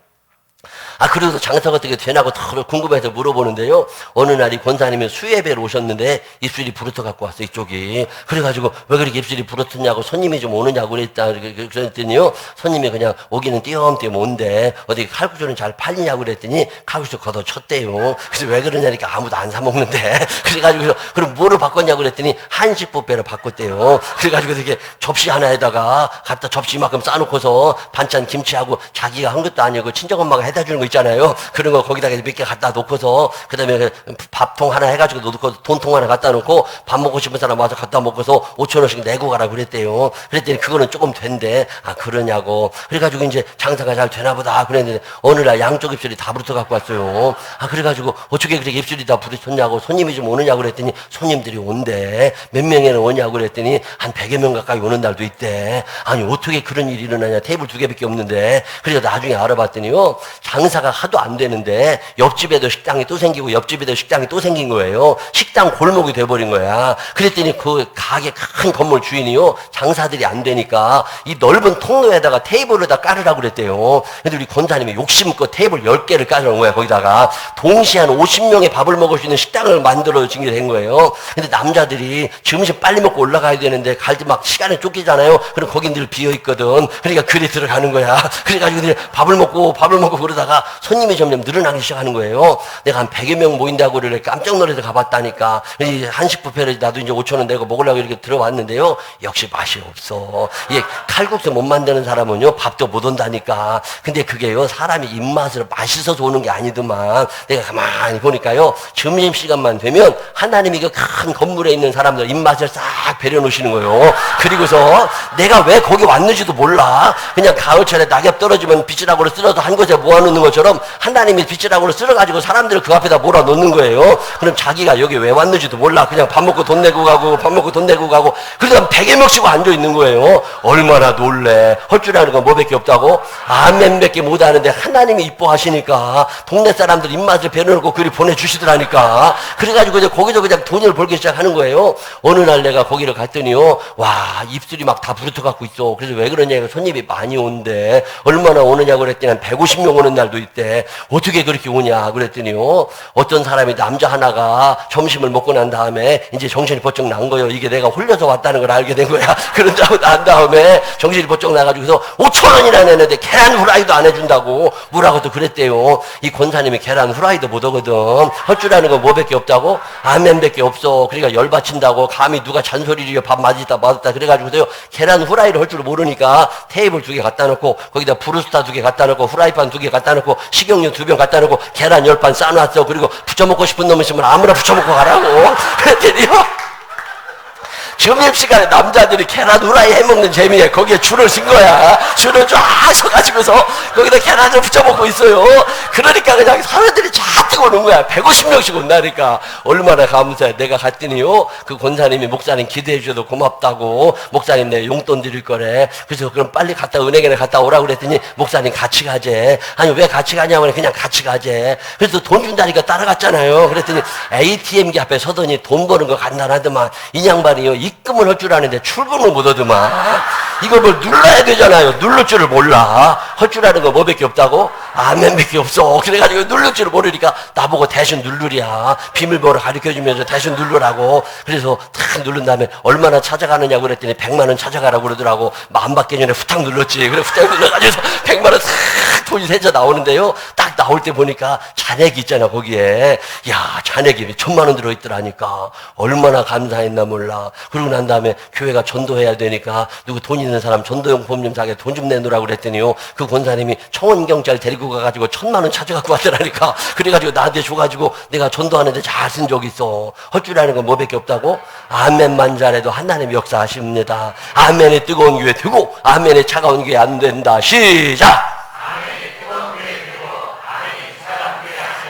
그래서 장사가 어떻게 되나고 더 궁금해서 물어보는데요. 어느 날이 권사님이 수예배로 오셨는데 입술이 부르터 갖고 왔어, 이쪽이. 그래가지고 왜 그렇게 입술이 부르텄냐고 손님이 좀 오느냐고 그랬더니요. 손님이 그냥 오기는 띄엄띄엄 온대. 어디 칼국수는 잘 팔리냐고 그랬더니 칼국수 걷어쳤대요. 그래서 왜 그러냐니까 아무도 안 사먹는데. 그래가지고 그럼 뭐를 바꿨냐고 그랬더니 한식 뷔페로 바꿨대요. 그래가지고 이렇게 접시 하나에다가 갖다 접시 이만큼 싸놓고서 반찬 김치하고 자기가 한 것도 아니고 친정엄마가 해다 주는 거 있잖아요. 그런 거 거기다가 몇 개 갖다 놓고서 그 다음에 밥통 하나 해가지고 놓고 돈통 하나 갖다 놓고 밥 먹고 싶은 사람 와서 갖다 먹고서 5,000원씩 내고 가라 그랬대요. 그랬더니 그거는 조금 된대. 그러냐고. 그래가지고 이제 장사가 잘 되나 보다 그랬는데 어느 날 양쪽 입술이 다 부르터 갖고 왔어요. 그래가지고 어떻게 그렇게 입술이 다 부르셨냐고. 손님이 좀 오느냐고 그랬더니 손님들이 온대. 몇 명이나 오냐고 그랬더니 한 100여 명 가까이 오는 날도 있대. 아니 어떻게 그런 일이 일어나냐. 테이블 2개밖에 없는데. 그래서 나중에 알아봤더니요. 장사가 하도 안 되는데 옆집에도 식당이 또 생기고 옆집에도 식당이 또 생긴 거예요. 식당 골목이 돼버린 거야. 그랬더니 그 가게 큰 건물 주인이요. 장사들이 안 되니까 이 넓은 통로에다가 테이블을 다 깔으라고 그랬대요. 근데 우리 권사님이 욕심껏 테이블 10개를 깔아놓은 거야. 거기다가 동시에 한 50명의 밥을 먹을 수 있는 식당을 만들어 주게 된 거예요. 근데 남자들이 점심 빨리 먹고 올라가야 되는데 갈 때 막 시간에 쫓기잖아요. 그럼 거긴 늘 비어있거든. 그러니까 그리 들어가는 거야. 그래가지고 밥을 먹고 그러다가 손님이 점점 늘어나기 시작하는 거예요. 내가 한 100여 명 모인다고 그래 깜짝 놀라서 가봤다니까. 한식 뷔페를 나도 이제 5,000원 내고 먹으려고 이렇게 들어왔는데요. 역시 맛이 없어. 이게 칼국수 못 만드는 사람은요, 밥도 못 온다니까. 근데 그게요, 사람이 입맛으로 맛있어서 오는 게 아니더만. 내가 가만히 보니까요, 점심시간만 되면 하나님이 그 큰 건물에 있는 사람들 입맛을 싹 배려놓으시는 거예요. 그리고서 내가 왜 거기 왔는지도 몰라. 그냥 가을철에 낙엽 떨어지면 빗자락으로 쓸어서 한 곳에 모아놓는 것처럼 하나님이 빗자락으로 쓸어가지고 사람들을 그 앞에다 몰아놓는 거예요. 그럼 자기가 여기 왜 왔는지도 몰라. 그냥 밥 먹고 돈 내고 가고 밥 먹고 돈 내고 가고 그러다 100여 명씩 앉아있는 거예요. 얼마나 놀래. 할 줄 아는 건 뭐밖에 없다고? 아멘밖에 못하는데 하나님이 이뻐하시니까 동네 사람들 입맛을 배려놓고 그리 보내주시더라니까. 그래가지고 이제 거기서 그냥 돈을 벌기 시작하는 거예요. 어느 날 내가 거기를 갔더니요, 와, 입술이 막 다 부르터갖고 있어. 그래서 왜 그러냐, 손님이 많이 온대. 얼마나 오느냐고 그랬더니 한 150명 오는 날도 있대. 어떻게 그렇게 오냐 그랬더니요, 어떤 사람이 남자 하나가 점심을 먹고 난 다음에 이제 정신이 번쩍 난 거예요. 이게 내가 홀려서 왔다는 걸 알게 된 거야. 그런 자고 난 다음에 정신이 번쩍 나가지고서 5,000원이나 내는데 계란 후라이도 안 해준다고 뭐라고 또 그랬대요. 이 권사님이 계란 후라이도 못 하거든. 할 줄 아는 건 뭐밖에 없다고? 아멘밖에 없어. 그러니까 열받친다고. 감히 누가 잔소리를 밥 맞았다 그래가지고서요, 계란 후라이를 할 줄 모르니까 테이블 2개 갖다 놓고 거기다 브루스타 2개 갖다 놓고 후라이팬 2개 갖다 놓고 식용유 2병 갖다 놓고 계란 10판 싸놨어. 그리고 부쳐먹고 싶은 놈 있으면 아무나 부쳐먹고 가라고. 그랬더니요, 점심시간에 남자들이 계란 후라이 해먹는 재미에 거기에 줄을 쓴 거야. 줄을 쫙 서가지고서 거기다 계란을 붙여먹고 있어요. 그러니까 그냥 사람들이 잔뜩 오는 거야. 150명씩 온다니까. 얼마나 감사해. 내가 갔더니요, 그 권사님이 목사님 기도해 주셔도 고맙다고, 목사님 내 용돈 드릴 거래. 그래서 그럼 빨리 은행에 갔다 오라고 그랬더니 목사님 같이 가재. 아니 왜 같이 가냐고. 그냥 같이 가재. 그래서 돈 준다니까 따라갔잖아요. 그랬더니 ATM기 앞에 서더니 돈 버는 거 간단하더만. 이 양반이요, 입금을 할 줄 아는데 출금을 못 하더만. 이걸 뭘 눌러야 되잖아요. 누를 줄을 몰라. 할 줄 아는 거 뭐밖에 없다고? 아멘밖에 없어. 그래가지고 누를 줄을 모르니까 나보고 대신 누르랴. 비밀번호 가르쳐주면서 대신 누르라고. 그래서 탁 누른 다음에 얼마나 찾아가느냐고 그랬더니 100만 원 찾아가라고 그러더라고. 마음 받기 전에 후딱 눌렀지. 그래 후딱 눌러가지고 100만 원 탁 돈이 세져 나오는데요, 딱 나올 때 보니까 잔액이 있잖아. 거기에 야, 잔액이 1,000만 원 들어있더라니까. 얼마나 감사했나 몰라. 그러고 난 다음에 교회가 전도해야 되니까 누구 돈 있는 사람 전도용품 좀 사게 돈 좀 내놓으라고 그랬더니요, 그 권사님이 청원경찰 데리고 가가지고 1,000만 원 찾아갖고 왔더라니까. 그래가지고 나한테 줘가지고 내가 전도하는데 잘 쓴 적 있어. 할 줄 아는 건 뭐밖에 없다고? 아멘만 잘해도 하나님 역사하십니다. 아멘의 뜨거운 교회 되고 아멘의 차가운 교회 안 된다. 시작!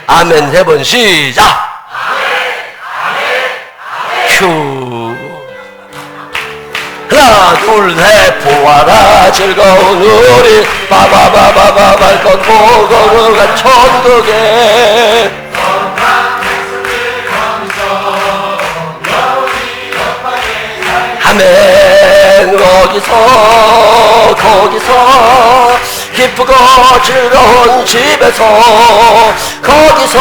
아멘 3번 시작! 큐. 하나 둘 셋 보아라 즐거운 우리 바바바바바바 건보고로 간 천국에 아멘. 거기서 기쁘고 즐거운 집에서 거기서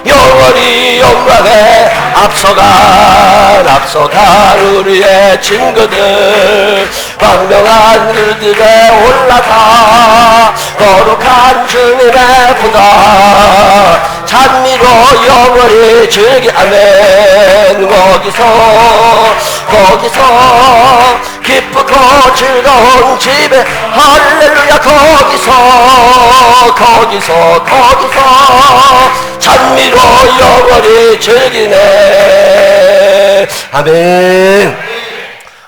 영원히 영광에 앞서간 우리의 친구들 광명한 그들에 올라가 거룩한 주님의 보다 찬미로 영원히 즐기 아멘. 거기서 기쁘고 즐거운 집에 할렐루야. 거기서 찬미로 영원히 즐기네. 아멘.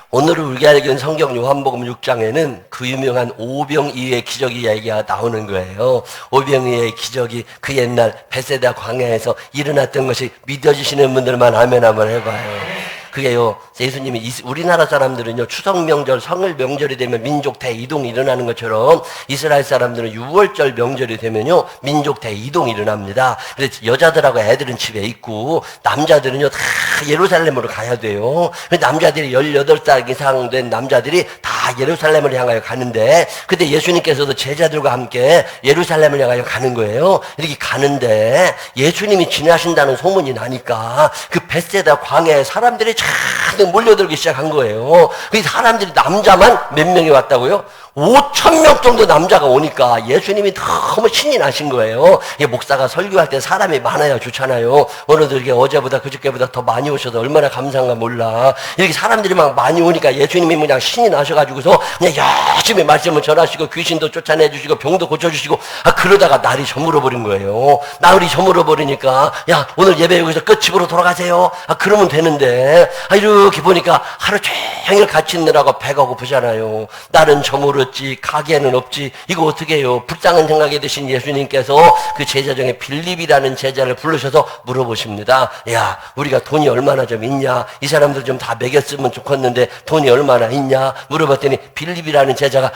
오늘 우리가 읽은 성경 요한복음 6장에는 그 유명한 오병이의 기적이 얘기가 나오는 거예요. 오병이의 기적이 그 옛날 베세다 광야에서 일어났던 것이 믿어지시는 분들만 아멘 한번 해봐요. 그게요, 예수님이 우리나라 사람들은요, 추석 명절, 성을 명절이 되면 민족 대이동이 일어나는 것처럼 이스라엘 사람들은 6월절 명절이 되면요, 민족 대이동이 일어납니다. 그래서 여자들하고 애들은 집에 있고 남자들은요 다 예루살렘으로 가야 돼요. 남자들이 18살 이상 된 남자들이 다 예루살렘을 향하여 가는데, 근데 예수님께서도 제자들과 함께 예루살렘을 향하여 가는 거예요. 이렇게 가는데 예수님이 지나신다는 소문이 나니까 그 벳세다 광야에 사람들이 잔뜩 몰려들기 시작한 거예요. 그 사람들이 남자만 몇 명이 왔다고요? 5천 명 정도 남자가 오니까 예수님이 너무 신이 나신 거예요. 목사가 설교할 때 사람이 많아야 좋잖아요. 오늘도 이게 어제보다 그저께보다 더 많이 오셔서 얼마나 감사한가 몰라. 이렇게 사람들이 막 많이 오니까 예수님이 그냥 신이 나셔가지고서 그냥 열심히 말씀을 전하시고 귀신도 쫓아내주시고 병도 고쳐주시고 그러다가 날이 저물어 버린 거예요. 날이 저물어 버리니까 야 오늘 예배 여기서 끝 집으로 돌아가세요. 그러면 되는데 이렇게 보니까 하루 종일 같이 있느라고 배가 고프잖아요. 날은 저물었지 가게는 없지 이거 어떻게 해요. 불쌍한 생각이 드신 예수님께서 그 제자 중에 빌립이라는 제자를 부르셔서 물어보십니다. 야 우리가 돈이 얼마나 좀 있냐. 이 사람들 좀 다 먹였으면 좋겠는데 돈이 얼마나 있냐 물어봤더니 빌립이라는 제자가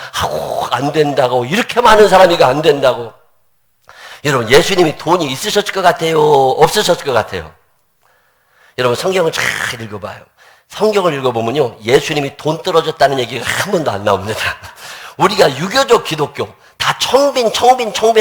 안 된다고. 이렇게 많은 사람이 안 된다고. 여러분 예수님이 돈이 있으셨을 것 같아요 없으셨을 것 같아요? 여러분 성경을 잘 읽어봐요. 성경을 읽어보면요 예수님이 돈 떨어졌다는 얘기가 한 번도 안 나옵니다. 우리가 유교적 기독교 다 청빈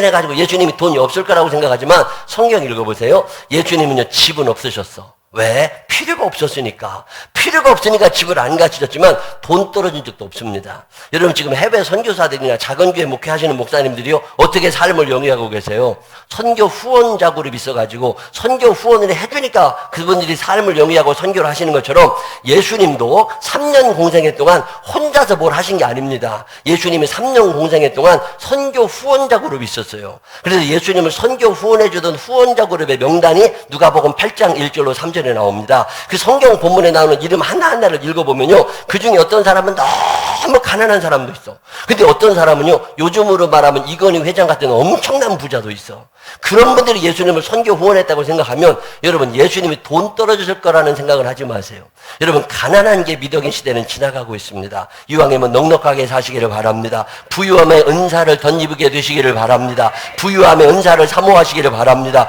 해가지고 예수님이 돈이 없을 거라고 생각하지만 성경 읽어보세요. 예수님은요 집은 없으셨어. 왜? 필요가 없었으니까. 필요가 없으니까 집을 안 가지셨지만 돈 떨어진 적도 없습니다. 여러분 지금 해외 선교사들이나 작은 교회 목회하시는 목사님들이요 어떻게 삶을 영위하고 계세요? 선교 후원자 그룹이 있어가지고 선교 후원을 해주니까 그분들이 삶을 영위하고 선교를 하시는 것처럼 예수님도 3년 공생애 동안 혼자서 뭘 하신 게 아닙니다. 예수님이 3년 공생애 동안 선교 후원자 그룹이 있었어요. 그래서 예수님을 선교 후원해주던 후원자 그룹의 명단이 누가복음 8장 1절로 3절에 나옵니다. 그 성경 본문에 나오는 이름 하나하나를 읽어보면요 그 중에 어떤 사람은 너무 가난한 사람도 있어. 근데 어떤 사람은요 요즘으로 말하면 이건희 회장 같은 엄청난 부자도 있어. 그런 분들이 예수님을 선교 후원했다고 생각하면 여러분 예수님이 돈 떨어졌을 거라는 생각을 하지 마세요. 여러분 가난한 게 미덕인 시대는 지나가고 있습니다. 이왕이면 넉넉하게 사시기를 바랍니다. 부유함의 은사를 덧입게 되시기를 바랍니다. 부유함의 은사를 사모하시기를 바랍니다.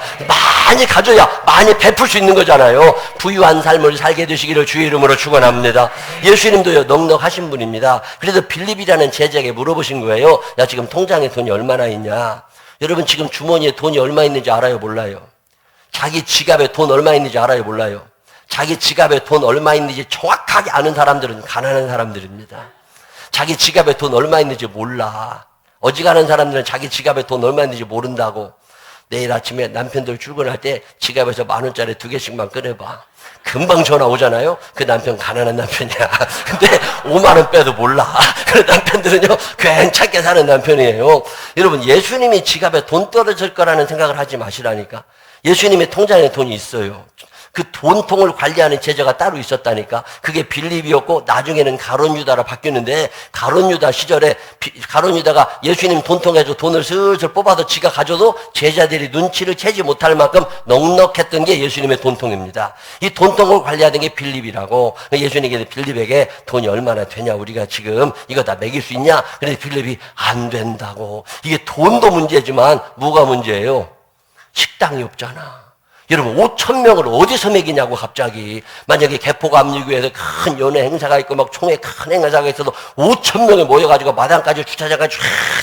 많이 가져야 많이 베풀 수 있는 거잖아요. 부유한 삶을 살게 되시기를 주의 이름으로 축원합니다. 예수님도요 넉넉하신 분입니다. 그래서 빌립이라는 제자에게 물어보신 거예요. 야 지금 통장에 돈이 얼마나 있냐. 여러분 지금 주머니에 돈이 얼마 있는지 알아요 몰라요? 자기 지갑에 돈 얼마 있는지 알아요 몰라요? 자기 지갑에 돈 얼마 있는지 정확하게 아는 사람들은 가난한 사람들입니다. 자기 지갑에 돈 얼마 있는지 몰라. 어지간한 사람들은 자기 지갑에 돈 얼마 있는지 모른다고. 내일 아침에 남편들 출근할 때 지갑에서 10,000원짜리 2개씩만 꺼내봐. 금방 전화 오잖아요. 그 남편 가난한 남편이야. 근데 50,000원 빼도 몰라. 그 남편들은요 괜찮게 사는 남편이에요. 여러분 예수님이 지갑에 돈 떨어질 거라는 생각을 하지 마시라니까. 예수님의 통장에 돈이 있어요. 그 돈통을 관리하는 제자가 따로 있었다니까. 그게 빌립이었고 나중에는 가룟 유다로 바뀌었는데 가룟 유다 시절에 가룟 유다가 예수님 돈통에서 돈을 슬슬 뽑아서 지가 가져도 제자들이 눈치를 채지 못할 만큼 넉넉했던 게 예수님의 돈통입니다. 이 돈통을 관리하던 게 빌립이라고. 예수님께서 빌립에게 돈이 얼마나 되냐 우리가 지금 이거 다 먹일 수 있냐. 그래서 빌립이 안 된다고. 이게 돈도 문제지만 뭐가 문제예요? 식당이 없잖아. 여러분 5,000명을 어디서 먹이냐고. 갑자기 만약에 개포감리교회에서 큰 연회 행사가 있고 막 총회 큰 행사가 있어도 5,000명이 모여가지고 마당까지 주차장까지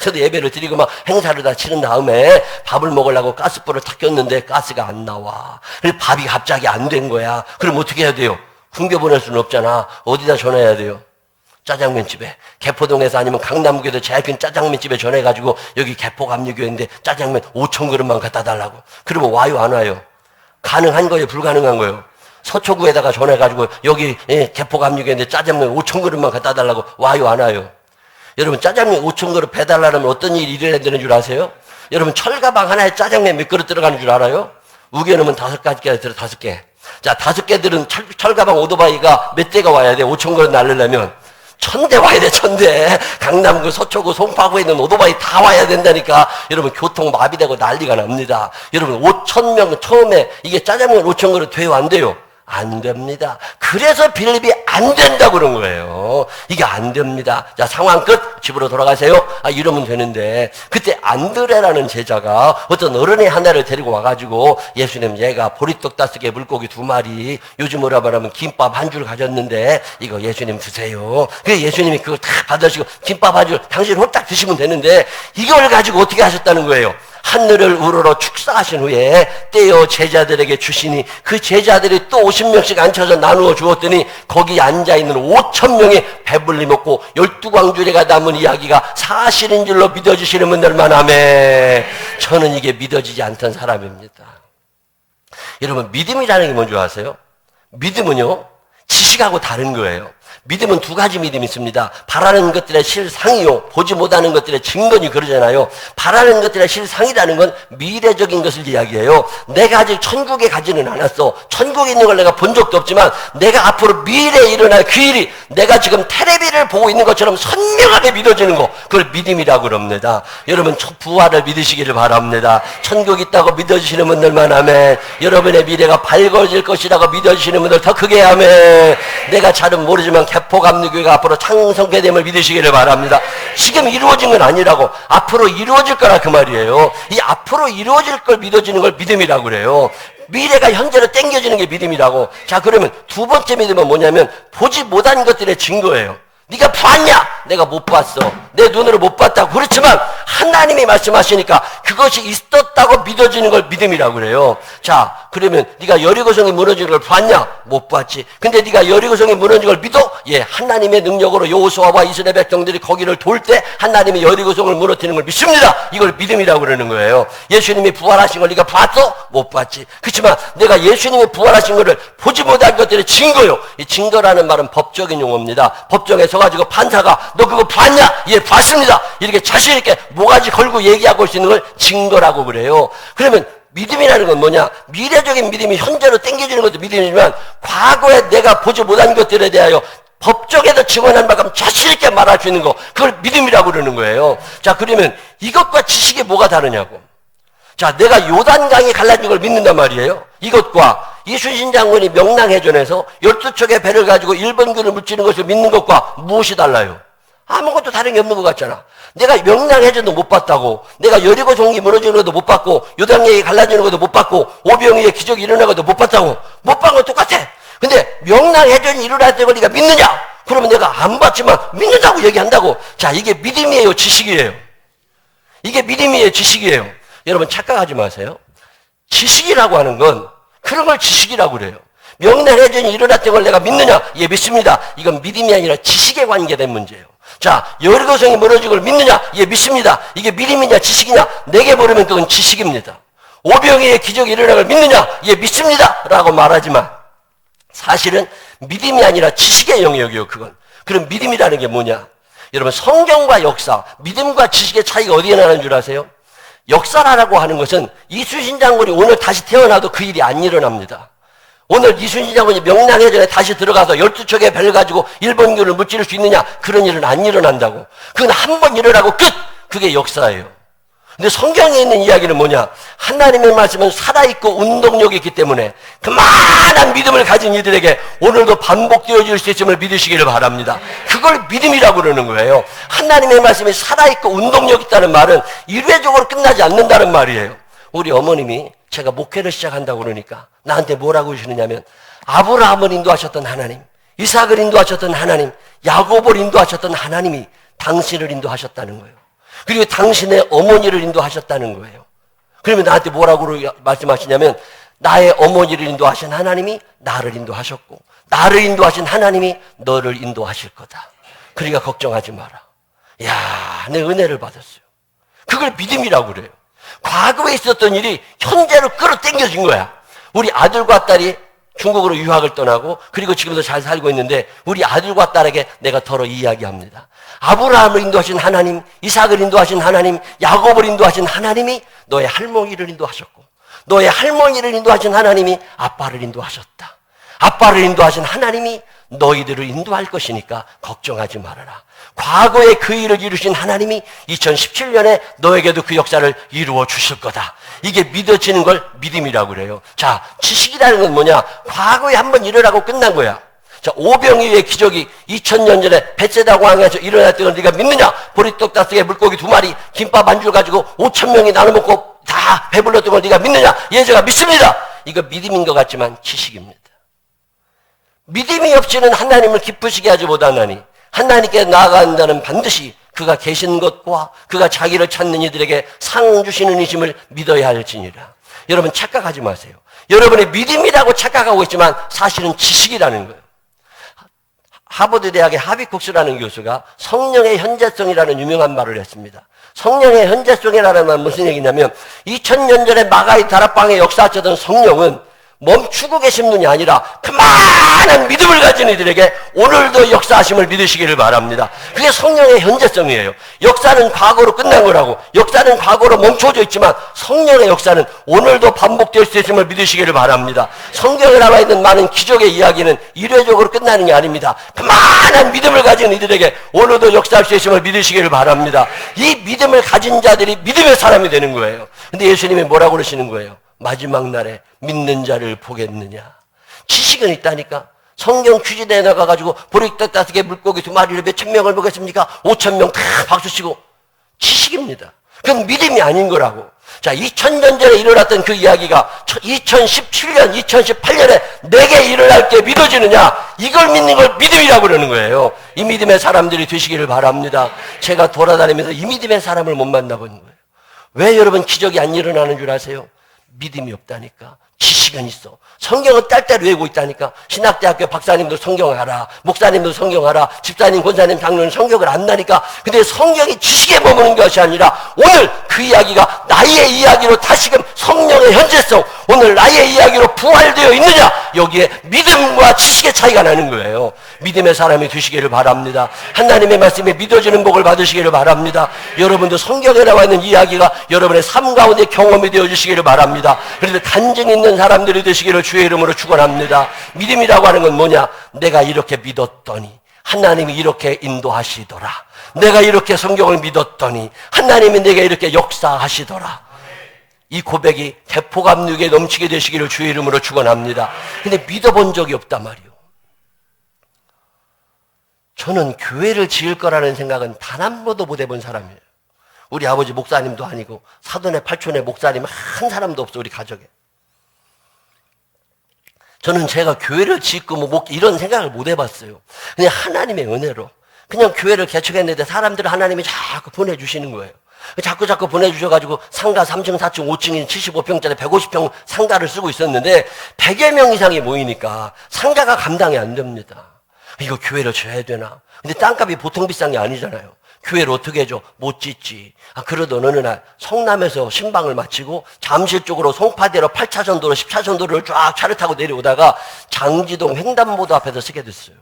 쫙 예배를 드리고 막 행사를 다 치른 다음에 밥을 먹으려고 가스불을 탁 꼈는데 가스가 안 나와. 그래서 밥이 갑자기 안 된 거야. 그럼 어떻게 해야 돼요? 굶겨보낼 수는 없잖아. 어디다 전화해야 돼요? 짜장면집에. 개포동에서 아니면 강남구에서 제일 큰 짜장면집에 전화해가지고 여기 개포감리교회인데 짜장면 5,000그릇만 갖다 달라고. 그러면 와요 안 와요? 가능한 거예요 불가능한 거예요? 서초구에다가 전화해가지고 여기 개포감리교회인데 짜장면 5,000그릇만 갖다 달라고 와요 안 와요? 여러분 짜장면 5,000그릇 배달하려면 어떤 일이 일어나야 되는 줄 아세요? 여러분 철가방 하나에 짜장면 몇 그릇 들어가는 줄 알아요? 우겨놓으면 5가지가 들어 5개. 자 5개들은 철가방 오토바이가 몇 대가 와야 돼? 5,000그릇 날리려면 1,000대 와야 돼. 1,000대. 강남구, 서초구, 송파구에 있는 오토바이 다 와야 된다니까. 여러분 교통 마비되고 난리가 납니다. 여러분 5,000명 처음에 이게 짜장면 5,000그릇 돼요 안 돼요? 안 됩니다. 그래서 빌립이 안 된다고 그런 거예요. 이게 안 됩니다. 자, 상황 끝. 집으로 돌아가세요. 이러면 되는데 그때 안드레라는 제자가 어떤 어른의 하나를 데리고 와가지고 예수님 얘가 보리떡 5개 물고기 2마리 요즘으로 말하면 김밥 한 줄 가졌는데 이거 예수님 드세요. 그래서 예수님이 그걸 다 받으시고 김밥 한 줄 당신 홀딱 드시면 되는데 이걸 가지고 어떻게 하셨다는 거예요? 하늘을 우러러 축사하신 후에 떼어 제자들에게 주시니 그 제자들이 또 50명씩 앉혀서 나누어 주었더니 거기 앉아있는 5,000명이 배불리 먹고 12광주리가 남은 이야기가 사실인 줄로 믿어주시는 분들만 하면 저는 이게 믿어지지 않던 사람입니다. 여러분, 믿음이라는 게 뭔지 아세요? 믿음은요, 지식하고 다른 거예요. 믿음은 두 가지 믿음이 있습니다. 바라는 것들의 실상이요, 보지 못하는 것들의 증거니 그러잖아요. 바라는 것들의 실상이라는 건 미래적인 것을 이야기해요. 내가 아직 천국에 가지는 않았어. 천국에 있는 걸 내가 본 적도 없지만 내가 앞으로 미래에 일어날 그 일이 내가 지금 텔레비를 보고 있는 것처럼 선명하게 믿어지는 거, 그걸 믿음이라고 그럽니다. 여러분, 부활을 믿으시기를 바랍니다. 천국 있다고 믿어주시는 분들만 하면, 여러분의 미래가 밝아질 것이라고 믿어주시는 분들 더 크게 하면, 내가 잘은 모르지만 개포감리교회가 앞으로 창성케 됨을 믿으시기를 바랍니다. 지금 이루어진 건 아니라고, 앞으로 이루어질 거라 그 말이에요. 이 앞으로 이루어질 걸 믿어지는 걸 믿음이라고 그래요. 미래가 현재로 땡겨지는 게 믿음이라고. 자, 그러면 두 번째 믿음은 뭐냐면 보지 못한 것들의 증거예요. 네가 봤냐? 내가 못 봤어. 내 눈으로 못 봤다고. 그렇지만 하나님이 말씀하시니까 그것이 있었다고 믿어지는 걸 믿음이라고 그래요. 자, 그러면 네가 여리고성이 무너지는 걸 봤냐? 못 봤지. 근데 네가 여리고성이 무너진 걸 믿어? 예, 하나님의 능력으로 여호수아와 이스라엘 백성들이 거기를 돌 때 하나님이 여리고성을 무너뜨리는 걸 믿습니다. 이걸 믿음이라고 그러는 거예요. 예수님이 부활하신 걸 네가 봤어? 못 봤지. 그렇지만 내가 예수님이 부활하신 것을 보지 못한 것들의 증거요. 이 증거라는 말은 법적인 용어입니다. 법정에 서가지고 판사가 너 그거 봤냐? 예, 봤습니다. 이렇게 자신 있게 모가지 걸고 얘기하고 수 있는 걸 증거라고 그래요. 그러면 믿음이라는 건 뭐냐? 미래적인 믿음이 현재로 땡겨지는 것도 믿음이지만 과거에 내가 보지 못한 것들에 대하여 법정에도 증언한 만큼 자신 있게 말할 수 있는 거, 그걸 믿음이라고 그러는 거예요. 자, 그러면 이것과 지식이 뭐가 다르냐고. 자, 내가 요단강이 갈라진 걸 믿는단 말이에요. 이것과 이순신 장군이 명랑해전에서 12척의 배를 가지고 일본군을 무찌르는 것을 믿는 것과 무엇이 달라요? 아무것도 다른 게 없는 것 같잖아. 내가 명랑해전도 못 봤다고, 내가 여리고 종이 무너지는 것도 못 봤고, 요단강이 갈라지는 것도 못 봤고, 오병이의 기적이 일어나는 것도 못 봤다고. 못 본 건 똑같아. 근데 명랑해전이 일어났을 걸 네가 믿느냐? 그러면 내가 안 봤지만 믿는다고 얘기한다고. 자, 이게 믿음이에요, 지식이에요? 이게 믿음이에요, 지식이에요? 여러분, 착각하지 마세요. 지식이라고 하는 건 그런 걸 지식이라고 그래요. 명랑해전이 일어났던 걸 내가 믿느냐? 예, 믿습니다. 이건 믿음이 아니라 지식에 관계된 문제예요. 자, 여리고성이 무너진 걸 믿느냐? 예, 믿습니다. 이게 믿음이냐 지식이냐? 내게 물으면 그건 지식입니다. 오병이의 기적이 일어난 걸 믿느냐? 예, 믿습니다. 라고 말하지만 사실은 믿음이 아니라 지식의 영역이에요, 그건. 그럼 믿음이라는 게 뭐냐? 여러분, 성경과 역사, 믿음과 지식의 차이가 어디에 나는 줄 아세요? 역사라고 하는 것은 이순신 장군이 오늘 다시 태어나도 그 일이 안 일어납니다. 오늘 이순신 장군이 명랑해전에 다시 들어가서 12척의 배를 가지고 일본군을 무찌를 수 있느냐? 그런 일은 안 일어난다고. 그건 한 번 일어나고 끝! 그게 역사예요. 근데 성경에 있는 이야기는 뭐냐? 하나님의 말씀은 살아있고 운동력이 있기 때문에 그만한 믿음을 가진 이들에게 오늘도 반복되어질 수 있음을 믿으시기를 바랍니다. 그걸 믿음이라고 그러는 거예요. 하나님의 말씀이 살아있고 운동력 있다는 말은 일회적으로 끝나지 않는다는 말이에요. 우리 어머님이 제가 목회를 시작한다고 그러니까 나한테 뭐라고 하시느냐면, 아브라함을 인도하셨던 하나님, 이삭을 인도하셨던 하나님, 야곱을 인도하셨던 하나님이 당신을 인도하셨다는 거예요. 그리고 당신의 어머니를 인도하셨다는 거예요. 그러면 나한테 뭐라고 말씀하시냐면, 나의 어머니를 인도하신 하나님이 나를 인도하셨고, 나를 인도하신 하나님이 너를 인도하실 거다. 그러니까 걱정하지 마라. 야, 내 은혜를 받았어요. 그걸 믿음이라고 그래요. 과거에 있었던 일이 현재로 끌어당겨진 거야. 우리 아들과 딸이 중국으로 유학을 떠나고, 그리고 지금도 잘 살고 있는데 우리 아들과 딸에게 내가 더러 이야기합니다. 아브라함을 인도하신 하나님, 이삭을 인도하신 하나님, 야곱을 인도하신 하나님이 너의 할머니를 인도하셨고, 너의 할머니를 인도하신 하나님이 아빠를 인도하셨다. 아빠를 인도하신 하나님이 너희들을 인도할 것이니까 걱정하지 말아라. 과거에 그 일을 이루신 하나님이 2017년에 너에게도 그 역사를 이루어 주실 거다. 이게 믿어지는 걸 믿음이라고 그래요. 자, 지식이라는 건 뭐냐? 과거에 한번 일어나고 끝난 거야. 자, 오병이의 기적이 2000년 전에 벳세다 광야에서 일어났던 걸 네가 믿느냐? 보리떡 5개, 물고기 2마리, 김밥 한 줄 가지고 5,000명이 나눠 먹고 다 배불렀던 걸 네가 믿느냐? 예, 제가 믿습니다. 이거 믿음인 것 같지만 지식입니다. 믿음이 없이는 하나님을 기쁘시게 하지 못하나니 하나님께 나아간다는 반드시 그가 계신 것과 그가 자기를 찾는 이들에게 상 주시는 이심을 믿어야 할지니라. 여러분 착각하지 마세요. 여러분의 믿음이라고 착각하고 있지만 사실은 지식이라는 거예요. 하버드 대학의 하비콕스라는 교수가 성령의 현재성이라는 유명한 말을 했습니다. 성령의 현재성이라는 말은 무슨 얘기냐면 2000년 전에 마가의 다락방에 역사하셨던 성령은 멈추고 계신 분이 아니라 그만한 믿음을 가진 이들에게 오늘도 역사하심을 믿으시기를 바랍니다. 그게 성령의 현재성이에요. 역사는 과거로 끝난 거라고. 역사는 과거로 멈춰져 있지만 성령의 역사는 오늘도 반복될 수 있음을 믿으시기를 바랍니다. 성경에 나와 있는 많은 기적의 이야기는 일회적으로 끝나는 게 아닙니다. 그만한 믿음을 가진 이들에게 오늘도 역사할 수 있음을 믿으시기를 바랍니다. 이 믿음을 가진 자들이 믿음의 사람이 되는 거예요. 근데 예수님이 뭐라고 그러시는 거예요? 마지막 날에 믿는 자를 보겠느냐. 지식은 있다니까. 성경 퀴즈대에 나가가지고 보리떡 5개 물고기 2마리를 몇천 명을 먹였습니까? 5,000명 다 박수치고. 지식입니다. 그건 믿음이 아닌 거라고. 자, 2000년 전에 일어났던 그 이야기가 2017년, 2018년에 내게 일어날 게 믿어지느냐? 이걸 믿는 걸 믿음이라고 그러는 거예요. 이 믿음의 사람들이 되시기를 바랍니다. 제가 돌아다니면서 이 믿음의 사람을 못 만나본 거예요. 왜 여러분 기적이 안 일어나는 줄 아세요? 믿음이 없다니까. 지식은 있어. 성경은 딸딸 외우고 있다니까. 신학대학교 박사님도 성경하라. 목사님도 성경하라. 집사님, 권사님, 장로는 성경을 안다니까. 근데 성경이 지식에 머무는 것이 아니라 오늘 그 이야기가 나의 이야기로 다시금 성령의 현재성, 오늘 나의 이야기로 부활되어 있느냐? 여기에 믿음과 지식의 차이가 나는 거예요. 믿음의 사람이 되시기를 바랍니다. 하나님의 말씀에 믿어지는 복을 받으시기를 바랍니다. 여러분도 성경에 나와 있는 이야기가 여러분의 삶 가운데 경험이 되어주시기를 바랍니다. 그래서 간증 있는 사람들이 되시기를 주의 이름으로 축원합니다. 믿음이라고 하는 건 뭐냐? 내가 이렇게 믿었더니 하나님이 이렇게 인도하시더라. 내가 이렇게 성경을 믿었더니 하나님이 내게 이렇게 역사하시더라. 이 고백이 대포감육에 넘치게 되시기를 주의 이름으로 축원합니다. 근데 믿어본 적이 없단 말이에요. 저는 교회를 지을 거라는 생각은 단 한 번도 못 해본 사람이에요. 우리 아버지 목사님도 아니고 사돈의 팔촌의 목사님 한 사람도 없어, 우리 가족에. 저는 제가 교회를 짓고 뭐 이런 생각을 못 해봤어요. 그냥 하나님의 은혜로 그냥 교회를 개척했는데 사람들을 하나님이 자꾸 보내주시는 거예요. 자꾸 보내주셔가지고 상가 3층, 4층, 5층인 75평짜리 150평 상가를 쓰고 있었는데 100여 명 이상이 모이니까 상가가 감당이 안 됩니다. 이거 교회를 지어야 되나? 근데 땅값이 보통 비싼 게 아니잖아요. 교회를 어떻게 해줘? 못 짓지. 그러던 어느 날 성남에서 신방을 마치고 잠실 쪽으로 송파대로 8차선 도로 10차선 도로를 쫙 차를 타고 내려오다가 장지동 횡단보도 앞에서 서게 됐어요.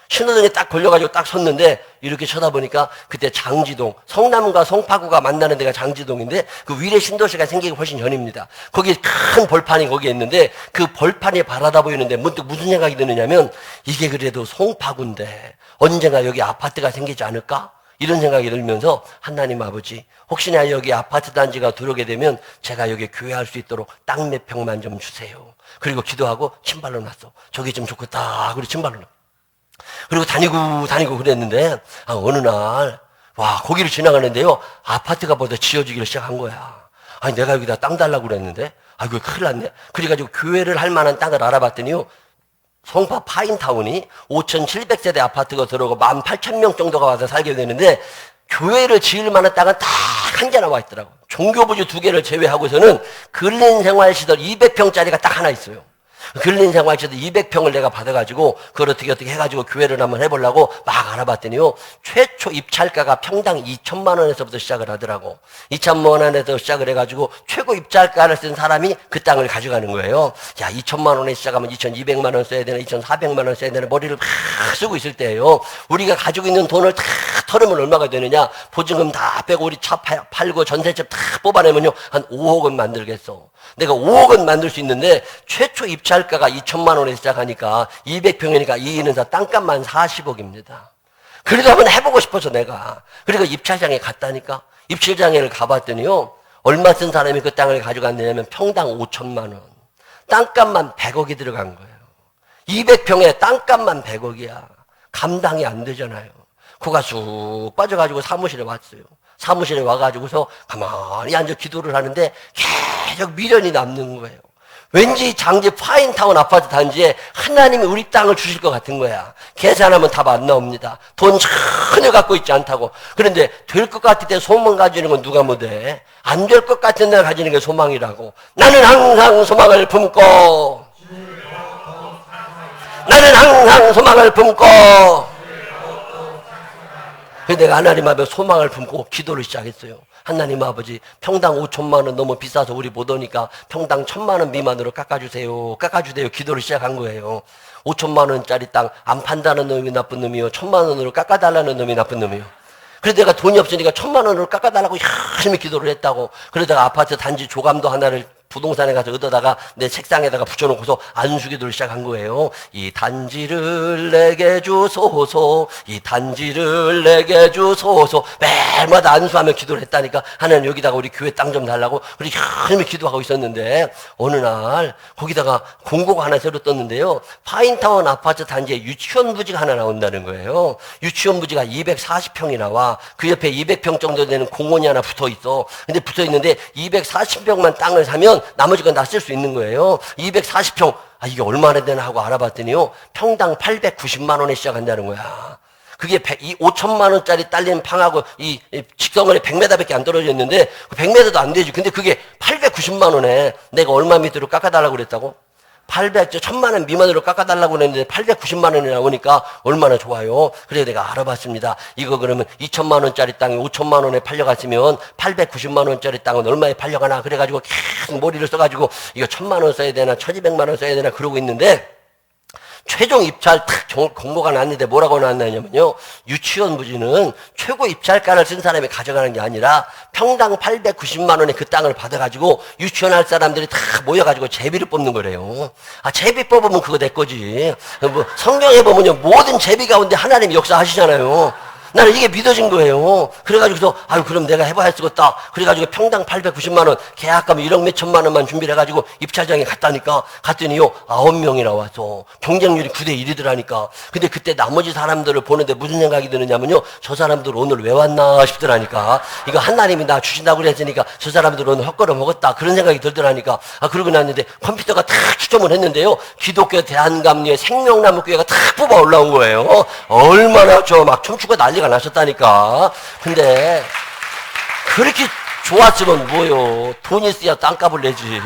신호등에 딱 걸려가지고 딱 섰는데 이렇게 쳐다보니까 그때 장지동, 성남과 송파구가 만나는 데가 장지동인데 그 위례 신도시가 생기기 훨씬 전입니다. 거기 큰 벌판이 거기에 있는데 그 벌판이 바라다 보이는데 문득 무슨 생각이 드느냐면 이게 그래도 송파구인데 언젠가 여기 아파트가 생기지 않을까? 이런 생각이 들면서 하나님 아버지 혹시나 여기 아파트 단지가 들어오게 되면 제가 여기 교회할 수 있도록 땅 몇 평만 좀 주세요. 그리고 기도하고 신발로 놨어. 저기 좀 좋겠다. 그리고 신발로 놨어. 그리고 다니고 그랬는데 어느 날 거기를 지나가는데요 아파트가 벌써 지어지기를 시작한 거야. 아니 내가 여기다 땅 달라고 그랬는데 이거 큰일 났네. 그래가지고 교회를 할 만한 땅을 알아봤더니요 송파 파인타운이 5,700세대 아파트가 들어오고 18,000명 정도가 와서 살게 되는데 교회를 지을 만한 땅은 딱 한 개 나와 있더라고. 종교부지 2개를 제외하고서는 근린생활시설 200평짜리가 딱 하나 있어요. 근린생활시설 200평을 내가 받아가지고 그걸 어떻게 해가지고 교회를 한번 해보려고 막 알아봤더니요 최초 입찰가가 평당 2천만 원에서부터 시작을 하더라고. 2천만 원에서 시작을 해가지고 최고 입찰가를 쓴 사람이 그 땅을 가져가는 거예요. 야 2천만 원에 시작하면 2,200만 원 써야 되나 2,400만 원 써야 되나 머리를 막 쓰고 있을 때예요. 우리가 가지고 있는 돈을 다 털으면 얼마가 되느냐. 보증금 다 빼고 우리 차 팔고 전세집 다 뽑아내면요 한 5억은 만들겠어. 내가 5억은 만들 수 있는데 최초 입찰가가 2천만 원에 시작하니까 200평이니까 이인은사 땅값만 40억입니다. 그래도 한번 해보고 싶어서 내가 그리고 입찰장에 갔다니까. 입찰장에를 가봤더니요 얼마 쓴 사람이 그 땅을 가져갔느냐면 평당 5천만 원. 땅값만 100억이 들어간 거예요. 200평에 땅값만 100억이야. 감당이 안 되잖아요. 코가 쑥 빠져가지고 사무실에 왔어요. 사무실에 와가지고서 가만히 앉아 기도를 하는데 계속 미련이 남는 거예요. 왠지 장지 파인타운 아파트 단지에 하나님이 우리 땅을 주실 것 같은 거야. 계산하면 답 안 나옵니다. 돈 전혀 갖고 있지 않다고. 그런데 될 것 같을 때 소망 가지는 건 누가 못해? 안 될 것 같은 날 가지는 게 소망이라고. 나는 항상 소망을 품고, 나는 항상 소망을 품고. 그래서 내가 하나님 앞에 소망을 품고 기도를 시작했어요. 하나님 아버지, 평당 5천만 원 너무 비싸서 우리 못 오니까 평당 1,000만 원 미만으로 깎아주세요. 깎아주세요. 기도를 시작한 거예요. 5천만 원짜리 땅 안 판다는 놈이 나쁜 놈이요, 1,000만 원으로 깎아달라는 놈이 나쁜 놈이요. 그래서 내가 돈이 없으니까 1,000만 원으로 깎아달라고 열심히 기도를 했다고. 그러다가 아파트 단지 조감도 하나를 부동산에 가서 얻어다가 내 책상에다가 붙여놓고서 안수기도를 시작한 거예요. 이 단지를 내게 주소서, 이 단지를 내게 주소서. 매일마다 안수하며 기도를 했다니까. 하나님 여기다가 우리 교회 땅 좀 달라고. 그렇게 열심히 기도하고 있었는데 어느 날 거기다가 공고가 하나 새로 떴는데요. 파인타운 아파트 단지에 유치원 부지가 하나 나온다는 거예요. 유치원 부지가 240평이 나와. 그 옆에 200평 정도 되는 공원이 하나 붙어 있어. 근데 붙어 있는데 240평만 땅을 사면 나머지 건 다 쓸 수 있는 거예요. 240평, 이게 얼마나 되나 하고 알아봤더니요, 평당 890만 원에 시작한다는 거야. 그게 5천만 원짜리 딸린 방하고 이 직선거리 100m밖에 안 떨어져 있는데 100m도 안 되지. 근데 그게 890만 원에 내가 얼마 밑으로 깎아달라고 그랬다고? 1,000만 원 미만으로 깎아달라고 했는데 890만 원이 나오니까 얼마나 좋아요. 그래서 내가 알아봤습니다. 이거 그러면 2천만 원짜리 땅이 5천만 원에 팔려갔으면 890만 원짜리 땅은 얼마에 팔려가나. 그래가지고 계속 머리를 써가지고 이거 1,000만 원 써야 되나 1,200만 원 써야 되나 그러고 있는데, 최종 입찰 탁 공고가 났는데 뭐라고 나왔냐면요, 유치원 부지는 최고 입찰가를 쓴 사람이 가져가는 게 아니라 평당 890만 원에 그 땅을 받아가지고 유치원 할 사람들이 다 모여가지고 제비를 뽑는 거래요. 제비 뽑으면 그거 내 거지. 뭐 성경에 보면요, 모든 제비 가운데 하나님이 역사하시잖아요. 나는 이게 믿어진 거예요. 그래가지고서 그럼 내가 해봐야 쓰겠다. 그래가지고 평당 890만 원, 계약하면 1억 몇 천만 원만 준비를 해가지고 입찰장에 갔더니요 9명이 나와서 경쟁률이 9대 1이더라니까. 근데 그때 나머지 사람들을 보는데 무슨 생각이 드느냐면요, 저 사람들 오늘 왜 왔나 싶더라니까. 이거 하나님이 나 주신다고 그랬으니까 저 사람들 오늘 헛걸어 먹었다 그런 생각이 들더라니까. 그러고 났는데 컴퓨터가 탁 추첨을 했는데요, 기독교 대한감리의 생명나무교회가 탁 뽑아 올라온 거예요. 얼마나 막 춤추고 난리가 나셨다니까. 근데 그렇게 좋았으면 뭐요, 돈이 있어야 땅값을 내지.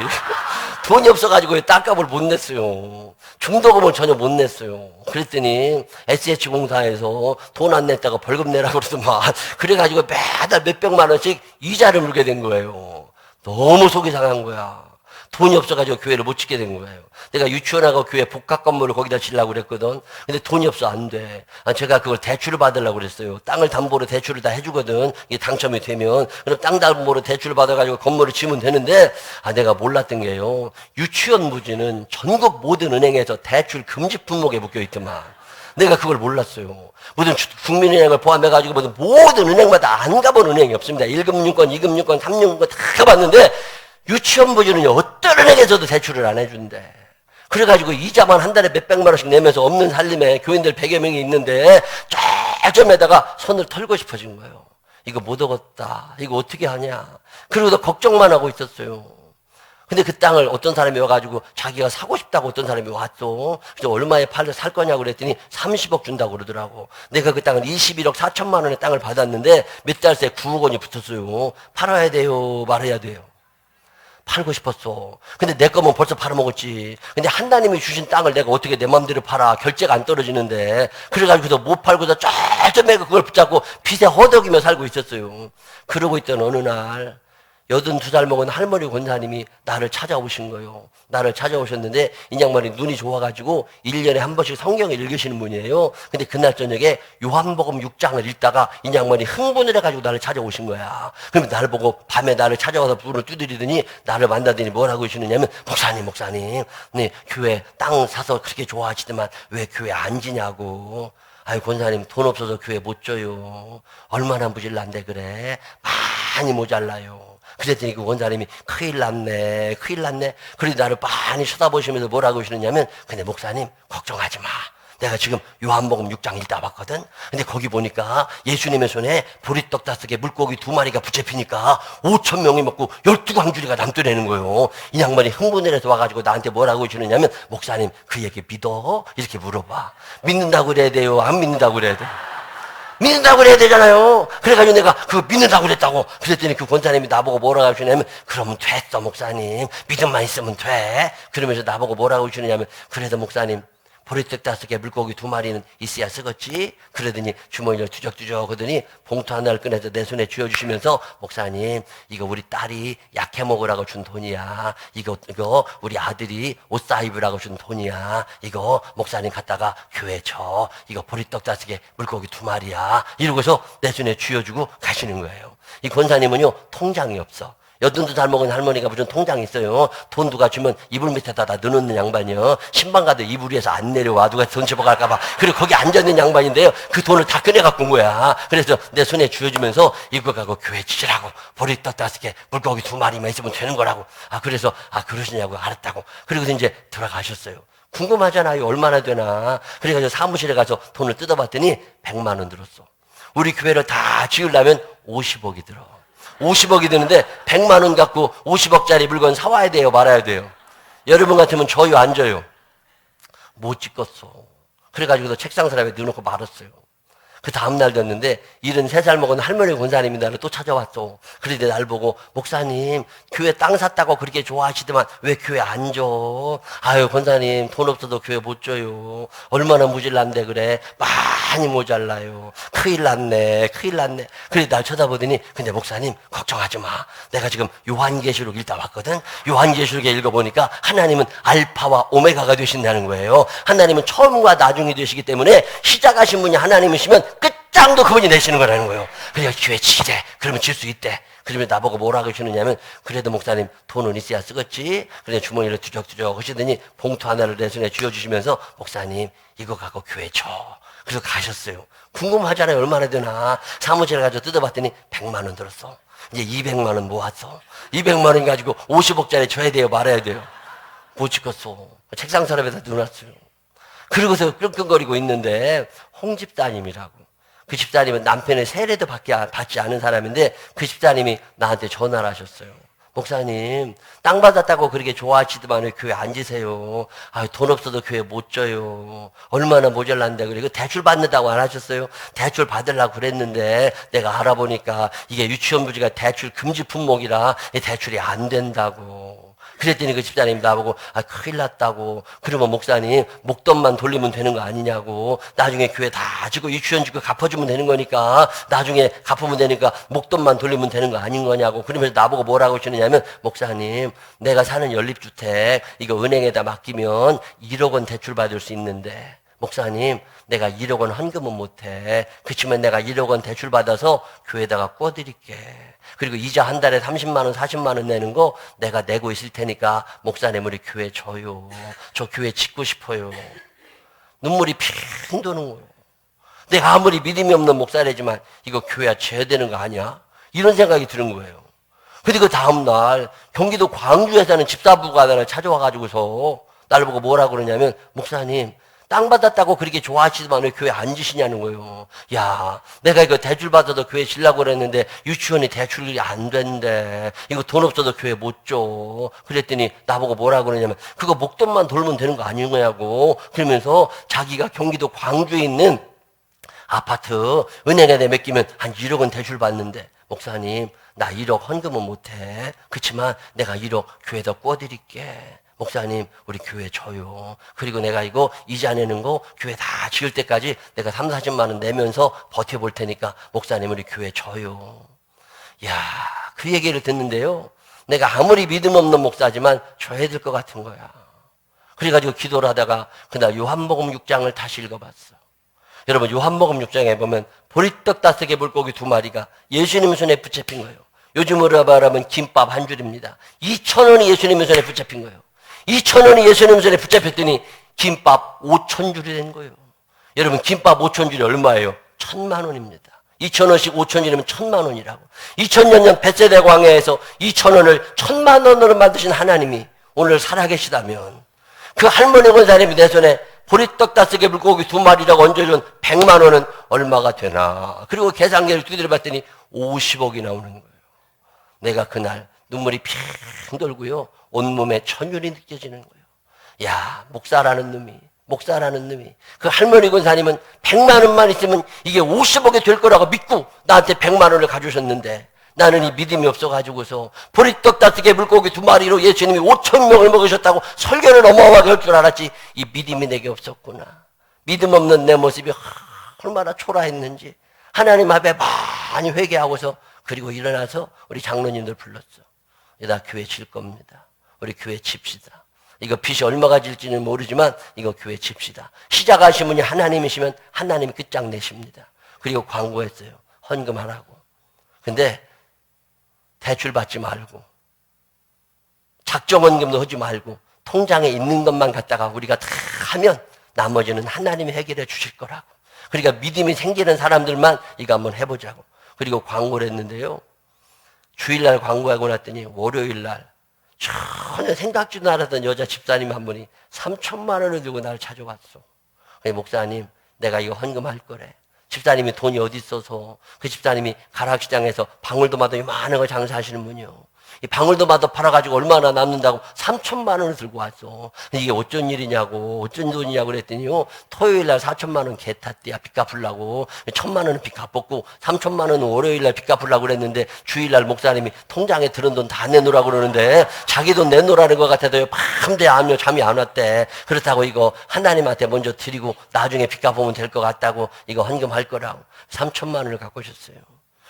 돈이 없어가지고 땅값을 못 냈어요. 중도금을 전혀 못 냈어요. 그랬더니 SH공사에서 돈 안 냈다가 벌금 내라고 그러더만. 그래가지고 매달 몇백만 원씩 이자를 물게 된 거예요. 너무 속이 상한 거야. 돈이 없어가지고 교회를 못 짓게 된 거예요. 내가 유치원하고 교회 복합 건물을 거기다 지으려고 그랬거든. 근데 돈이 없어 안 돼. 제가 그걸 대출을 받으려고 그랬어요. 땅을 담보로 대출을 다 해주거든. 이게 당첨이 되면. 그럼 땅 담보로 대출을 받아가지고 건물을 지으면 되는데, 내가 몰랐던 게요, 유치원 부지는 전국 모든 은행에서 대출 금지 품목에 묶여 있더만. 내가 그걸 몰랐어요. 무슨 국민은행을 포함해가지고 모든 은행마다 안 가본 은행이 없습니다. 1금융권, 2금융권, 3금융권 다 가봤는데 유치원 부지는 어떤 은행에서도 대출을 안 해준대. 그래가지고 이자만 한 달에 몇백만 원씩 내면서 없는 살림에 교인들 100여 명이 있는데 점에다가 손을 털고 싶어진 거예요. 이거 못 얻었다. 이거 어떻게 하냐. 그리고 걱정만 하고 있었어요. 근데 그 땅을 어떤 사람이 와가지고 자기가 사고 싶다고 어떤 사람이 왔어. 그래서 얼마에 살 거냐고 그랬더니 30억 준다고 그러더라고. 내가 그 땅을 21억 4천만 원의 땅을 받았는데 몇 달 새에 9억 원이 붙었어요. 팔아야 돼요, 말아야 돼요? 팔고 싶었어. 근데 내 거면 벌써 팔아먹었지. 근데 하나님이 주신 땅을 내가 어떻게 내 맘대로 팔아. 결제가 안 떨어지는데. 그래가지고서 못 팔고서 쩔쩔매고 그걸 붙잡고 빚에 허덕이며 살고 있었어요. 그러고 있던 어느 날 82살 먹은 할머니 권사님이 나를 찾아오신 거예요. 나를 찾아오셨는데 이 양반이 눈이 좋아가지고 1년에 한 번씩 성경을 읽으시는 분이에요. 근데 그날 저녁에 요한복음 6장을 읽다가 이 양반이 흥분을 해가지고 나를 찾아오신 거야. 그럼 나를 보고 밤에 나를 찾아와서 문을 두드리더니 나를 만나더니 뭐라고 하시느냐면, 목사님, 네, 교회 땅 사서 그렇게 좋아하시더만 왜 교회 안 지냐고. 권사님 돈 없어서 교회 못 줘요. 얼마나 무질난데 그래. 많이 모자라요. 그랬더니 그 원사님이 큰일 났네. 그래도 나를 많이 쳐다보시면서 뭐라고 하시느냐면, 근데 목사님 걱정하지 마. 내가 지금 요한복음 6장 읽다 봤거든. 근데 거기 보니까 예수님의 손에 보리떡 5개, 물고기 2마리가 붙잡히니까 5천 명이 먹고 12광주리가 남더라는 거예요. 이 양반이 흥분을 해서 와가지고 나한테 뭐라고 주느냐면, 목사님 그 얘기 믿어? 이렇게 물어봐. 믿는다고 그래야 돼요? 안 믿는다고 그래야 돼? 믿는다고 그래야 되잖아요. 그래가지고 내가 그거 믿는다고 그랬다고. 그랬더니 그 권사님이 나보고 뭐라고 하시냐면, 그러면 됐어 목사님, 믿음만 있으면 돼. 그러면서 나보고 뭐라고 하시느냐면, 그래도 목사님 보리떡 5개, 물고기 2마리는 있어야 쓰겠지? 그러더니 주머니를 투적투적 하더니 봉투 하나를 꺼내서 내 손에 쥐어주시면서, 목사님 이거 우리 딸이 약해 먹으라고 준 돈이야. 이거 우리 아들이 옷 사입으라고 준 돈이야. 이거 목사님 갖다가 교회 줘. 이거 보리떡 5개, 물고기 2마리야. 이러고서 내 손에 쥐어주고 가시는 거예요. 이 권사님은요, 통장이 없어. 여든도 잘 먹은 할머니가 무슨 통장이 있어요. 돈 누가 주면 이불 밑에다 다 넣어놓는 양반이요. 신방 가도 이불 위에서 안 내려와. 누가 돈 집어갈까봐. 그리고 거기 앉아있는 양반인데요. 그 돈을 다 꺼내갖고 온 거야. 그래서 내 손에 쥐어주면서 이거 갖고 교회 치라고. 보리떡 5개, 물고기 2마리만 있으면 되는 거라고. 그래서 그러시냐고. 알았다고. 그리고 이제 들어가셨어요. 궁금하잖아요. 얼마나 되나. 그래가지고 사무실에 가서 돈을 뜯어봤더니 100만 원 들었어. 우리 교회를 다 지으려면 50억이 들어. 50억이 드는데 100만 원 갖고 50억짜리 물건 사와야 돼요? 말아야 돼요? 여러분 같으면 줘요? 안 줘요? 못 찍었어. 그래가지고 책상 서랍에 넣어놓고 말았어요. 그 다음날 됐는데 73살 먹은 할머니 권사님이 나를 또 찾아왔어. 그런데 날 보고, 목사님 교회 땅 샀다고 그렇게 좋아하시더만 왜 교회 안 줘? 아유 권사님 돈 없어도 교회 못 줘요. 얼마나 모질란데 그래. 많이 모자라요. 큰일 났네. 그래 날 쳐다보더니, 근데 목사님 걱정하지 마. 내가 지금 요한계시록 읽다 왔거든. 요한계시록에 읽어보니까 하나님은 알파와 오메가가 되신다는 거예요. 하나님은 처음과 나중이 되시기 때문에 시작하신 분이 하나님이시면 끝장도 그분이 내시는 거라는 거예요. 그래서 교회 치래. 그러면 질 수 있대. 그러면 나보고 뭐라고 하시느냐면, 그래도 목사님 돈은 있어야 쓰겠지. 그래 주머니를 투적투적 하시더니 봉투 하나를 내 손에 쥐어주시면서, 목사님 이거 갖고 교회 줘. 그래서 가셨어요. 궁금하잖아요. 얼마나 되나. 사무실에 가서 뜯어봤더니 100만 원 들었어. 이제 200만 원 모았어. 200만 원 가지고 50억짜리 줘야 돼요? 말아야 돼요? 못 찍었어. 책상 서랍에다 넣어놨어요. 그러고서 끙끙거리고 있는데, 홍 집사님이라고. 그 집사님은 남편의 세례도 받지 않은 사람인데, 그 집사님이 나한테 전화를 하셨어요. 목사님 땅 받았다고 그렇게 좋아하시더만 교회 앉으세요. 돈 없어도 교회 못 줘요. 얼마나 모자란데. 그리고 대출 받는다고 안 하셨어요? 대출 받으려고 그랬는데 내가 알아보니까 이게 유치원부지가 대출 금지 품목이라 대출이 안 된다고. 그랬더니 그 집사님이 나보고, 큰일 났다고. 그러면 목사님 목돈만 돌리면 되는 거 아니냐고. 나중에 교회 다 지고 유치원 주고 갚아주면 되는 거니까, 나중에 갚으면 되니까 목돈만 돌리면 되는 거 아닌 거냐고. 그러면서 나보고 뭐라고 하시느냐면, 목사님 내가 사는 연립주택 이거 은행에다 맡기면 1억 원 대출 받을 수 있는데, 목사님 내가 1억 원 헌금은 못해. 그치만 내가 1억 원 대출 받아서 교회에다가 꿔드릴게. 그리고 이자 한 달에 30만 원 40만 원 내는 거 내가 내고 있을 테니까 목사님 우리 교회 줘요. 저 교회 짓고 싶어요. 눈물이 핑 도는 거예요. 내가 아무리 믿음이 없는 목사라지만 이거 교회야 줘야 되는 거 아니야? 이런 생각이 드는 거예요. 그리고 다음날 경기도 광주에 사는 집사부가 나를 찾아와가지고서 나를 보고 뭐라고 그러냐면, 목사님 땅 받았다고 그렇게 좋아하시더만 왜 교회 안 지시냐는 거예요. 야, 내가 이거 대출 받아서 교회 지려고 그랬는데 유치원이 대출이 안 된대. 이거 돈 없어도 교회 못 줘. 그랬더니 나보고 뭐라고 그러냐면, 그거 목돈만 돌면 되는 거 아닌 거냐고. 그러면서 자기가 경기도 광주에 있는 아파트 은행에 맡기면 한 1억 원 대출 받는데, 목사님 나 1억 헌금은 못해. 그렇지만 내가 1억 교회에다 꿔드릴게. 목사님 우리 교회 줘요. 그리고 내가 이거 이자 내는 거 교회 다 지을 때까지 내가 3, 40만 원 내면서 버텨볼 테니까 목사님 우리 교회 줘요. 야, 그 얘기를 듣는데요, 내가 아무리 믿음 없는 목사지만 줘야 될 것 같은 거야. 그래가지고 기도를 하다가 그날 요한복음 6장을 다시 읽어봤어. 여러분 요한복음 6장에 보면 보리떡 5개, 물고기 2마리가 예수님 손에 붙잡힌 거예요. 요즘으로 말하면 김밥 한 줄입니다. 2,000원이 예수님 손에 붙잡힌 거예요. 2,000원이 예수님 손에 붙잡혔더니 김밥 5,000줄이 된 거예요. 여러분 김밥 5,000줄이 얼마예요? 1,000만 원입니다. 2,000원씩 5,000줄이면 1,000만 원이라고. 2000년 전 벳세다 광야에서 2,000원을 1,000만 원으로 만드신 하나님이 오늘 살아계시다면, 그 할머니 권사님이 내 손에 보리떡 5개 물고기 2마리라고 얹어준 100만 원은 얼마가 되나. 그리고 계산기를 두드려봤더니 50억이 나오는 거예요. 내가 그날 눈물이 핑 돌고요. 온몸에 천율이 느껴지는 거예요. 야, 목사라는 놈이 그 할머니 권사님은 100만 원만 있으면 이게 50억이 될 거라고 믿고 나한테 100만 원을 가주셨는데 나는 이 믿음이 없어가지고서 보리떡 5개 물고기 2마리로 예수님이 5,000명을 먹으셨다고 설교를 어마어마하게 할 줄 알았지 이 믿음이 내게 없었구나. 믿음 없는 내 모습이 얼마나 초라했는지 하나님 앞에 많이 회개하고서 그리고 일어나서 우리 장로님들 불렀어. 나 교회 질 겁니다. 우리 교회 칩시다. 이거 빚이 얼마가 질지는 모르지만 이거 교회 칩시다. 시작하신 분이 하나님이시면 하나님이 끝장내십니다. 그리고 광고했어요. 헌금하라고. 근데 대출 받지 말고 작정 헌금도 하지 말고 통장에 있는 것만 갖다가 우리가 다 하면 나머지는 하나님이 해결해 주실 거라고. 그러니까 믿음이 생기는 사람들만 이거 한번 해보자고. 그리고 광고를 했는데요. 주일날 광고하고 났더니 월요일날 전혀 생각지도 않았던 여자 집사님 한 분이 3천만 원을 들고 나를 찾아왔어. 목사님, 내가 이거 헌금할 거래. 집사님이 돈이 어디 있어서 그 집사님이 가락시장에서 방울도마도 많은 걸 장사하시는 분이요. 이 방울도마도 팔아가지고 얼마나 남는다고 3천만 원을 들고 왔어. 이게 어쩐 일이냐고, 어쩐 돈이냐고 그랬더니요. 토요일날 4천만 원 개 탔대야. 빚 갚으려고. 1,000만 원은 빚 갚았고 3천만 원은 월요일날 빚 갚으려고 그랬는데 주일날 목사님이 통장에 들은 돈 다 내놓으라고 그러는데 자기 돈 내놓으라는 것 같아도요. 밤새 암요 잠이 안 왔대. 그렇다고 이거 하나님한테 먼저 드리고 나중에 빚 갚으면 될 것 같다고 이거 헌금할 거라고 3천만 원을 갖고 오셨어요.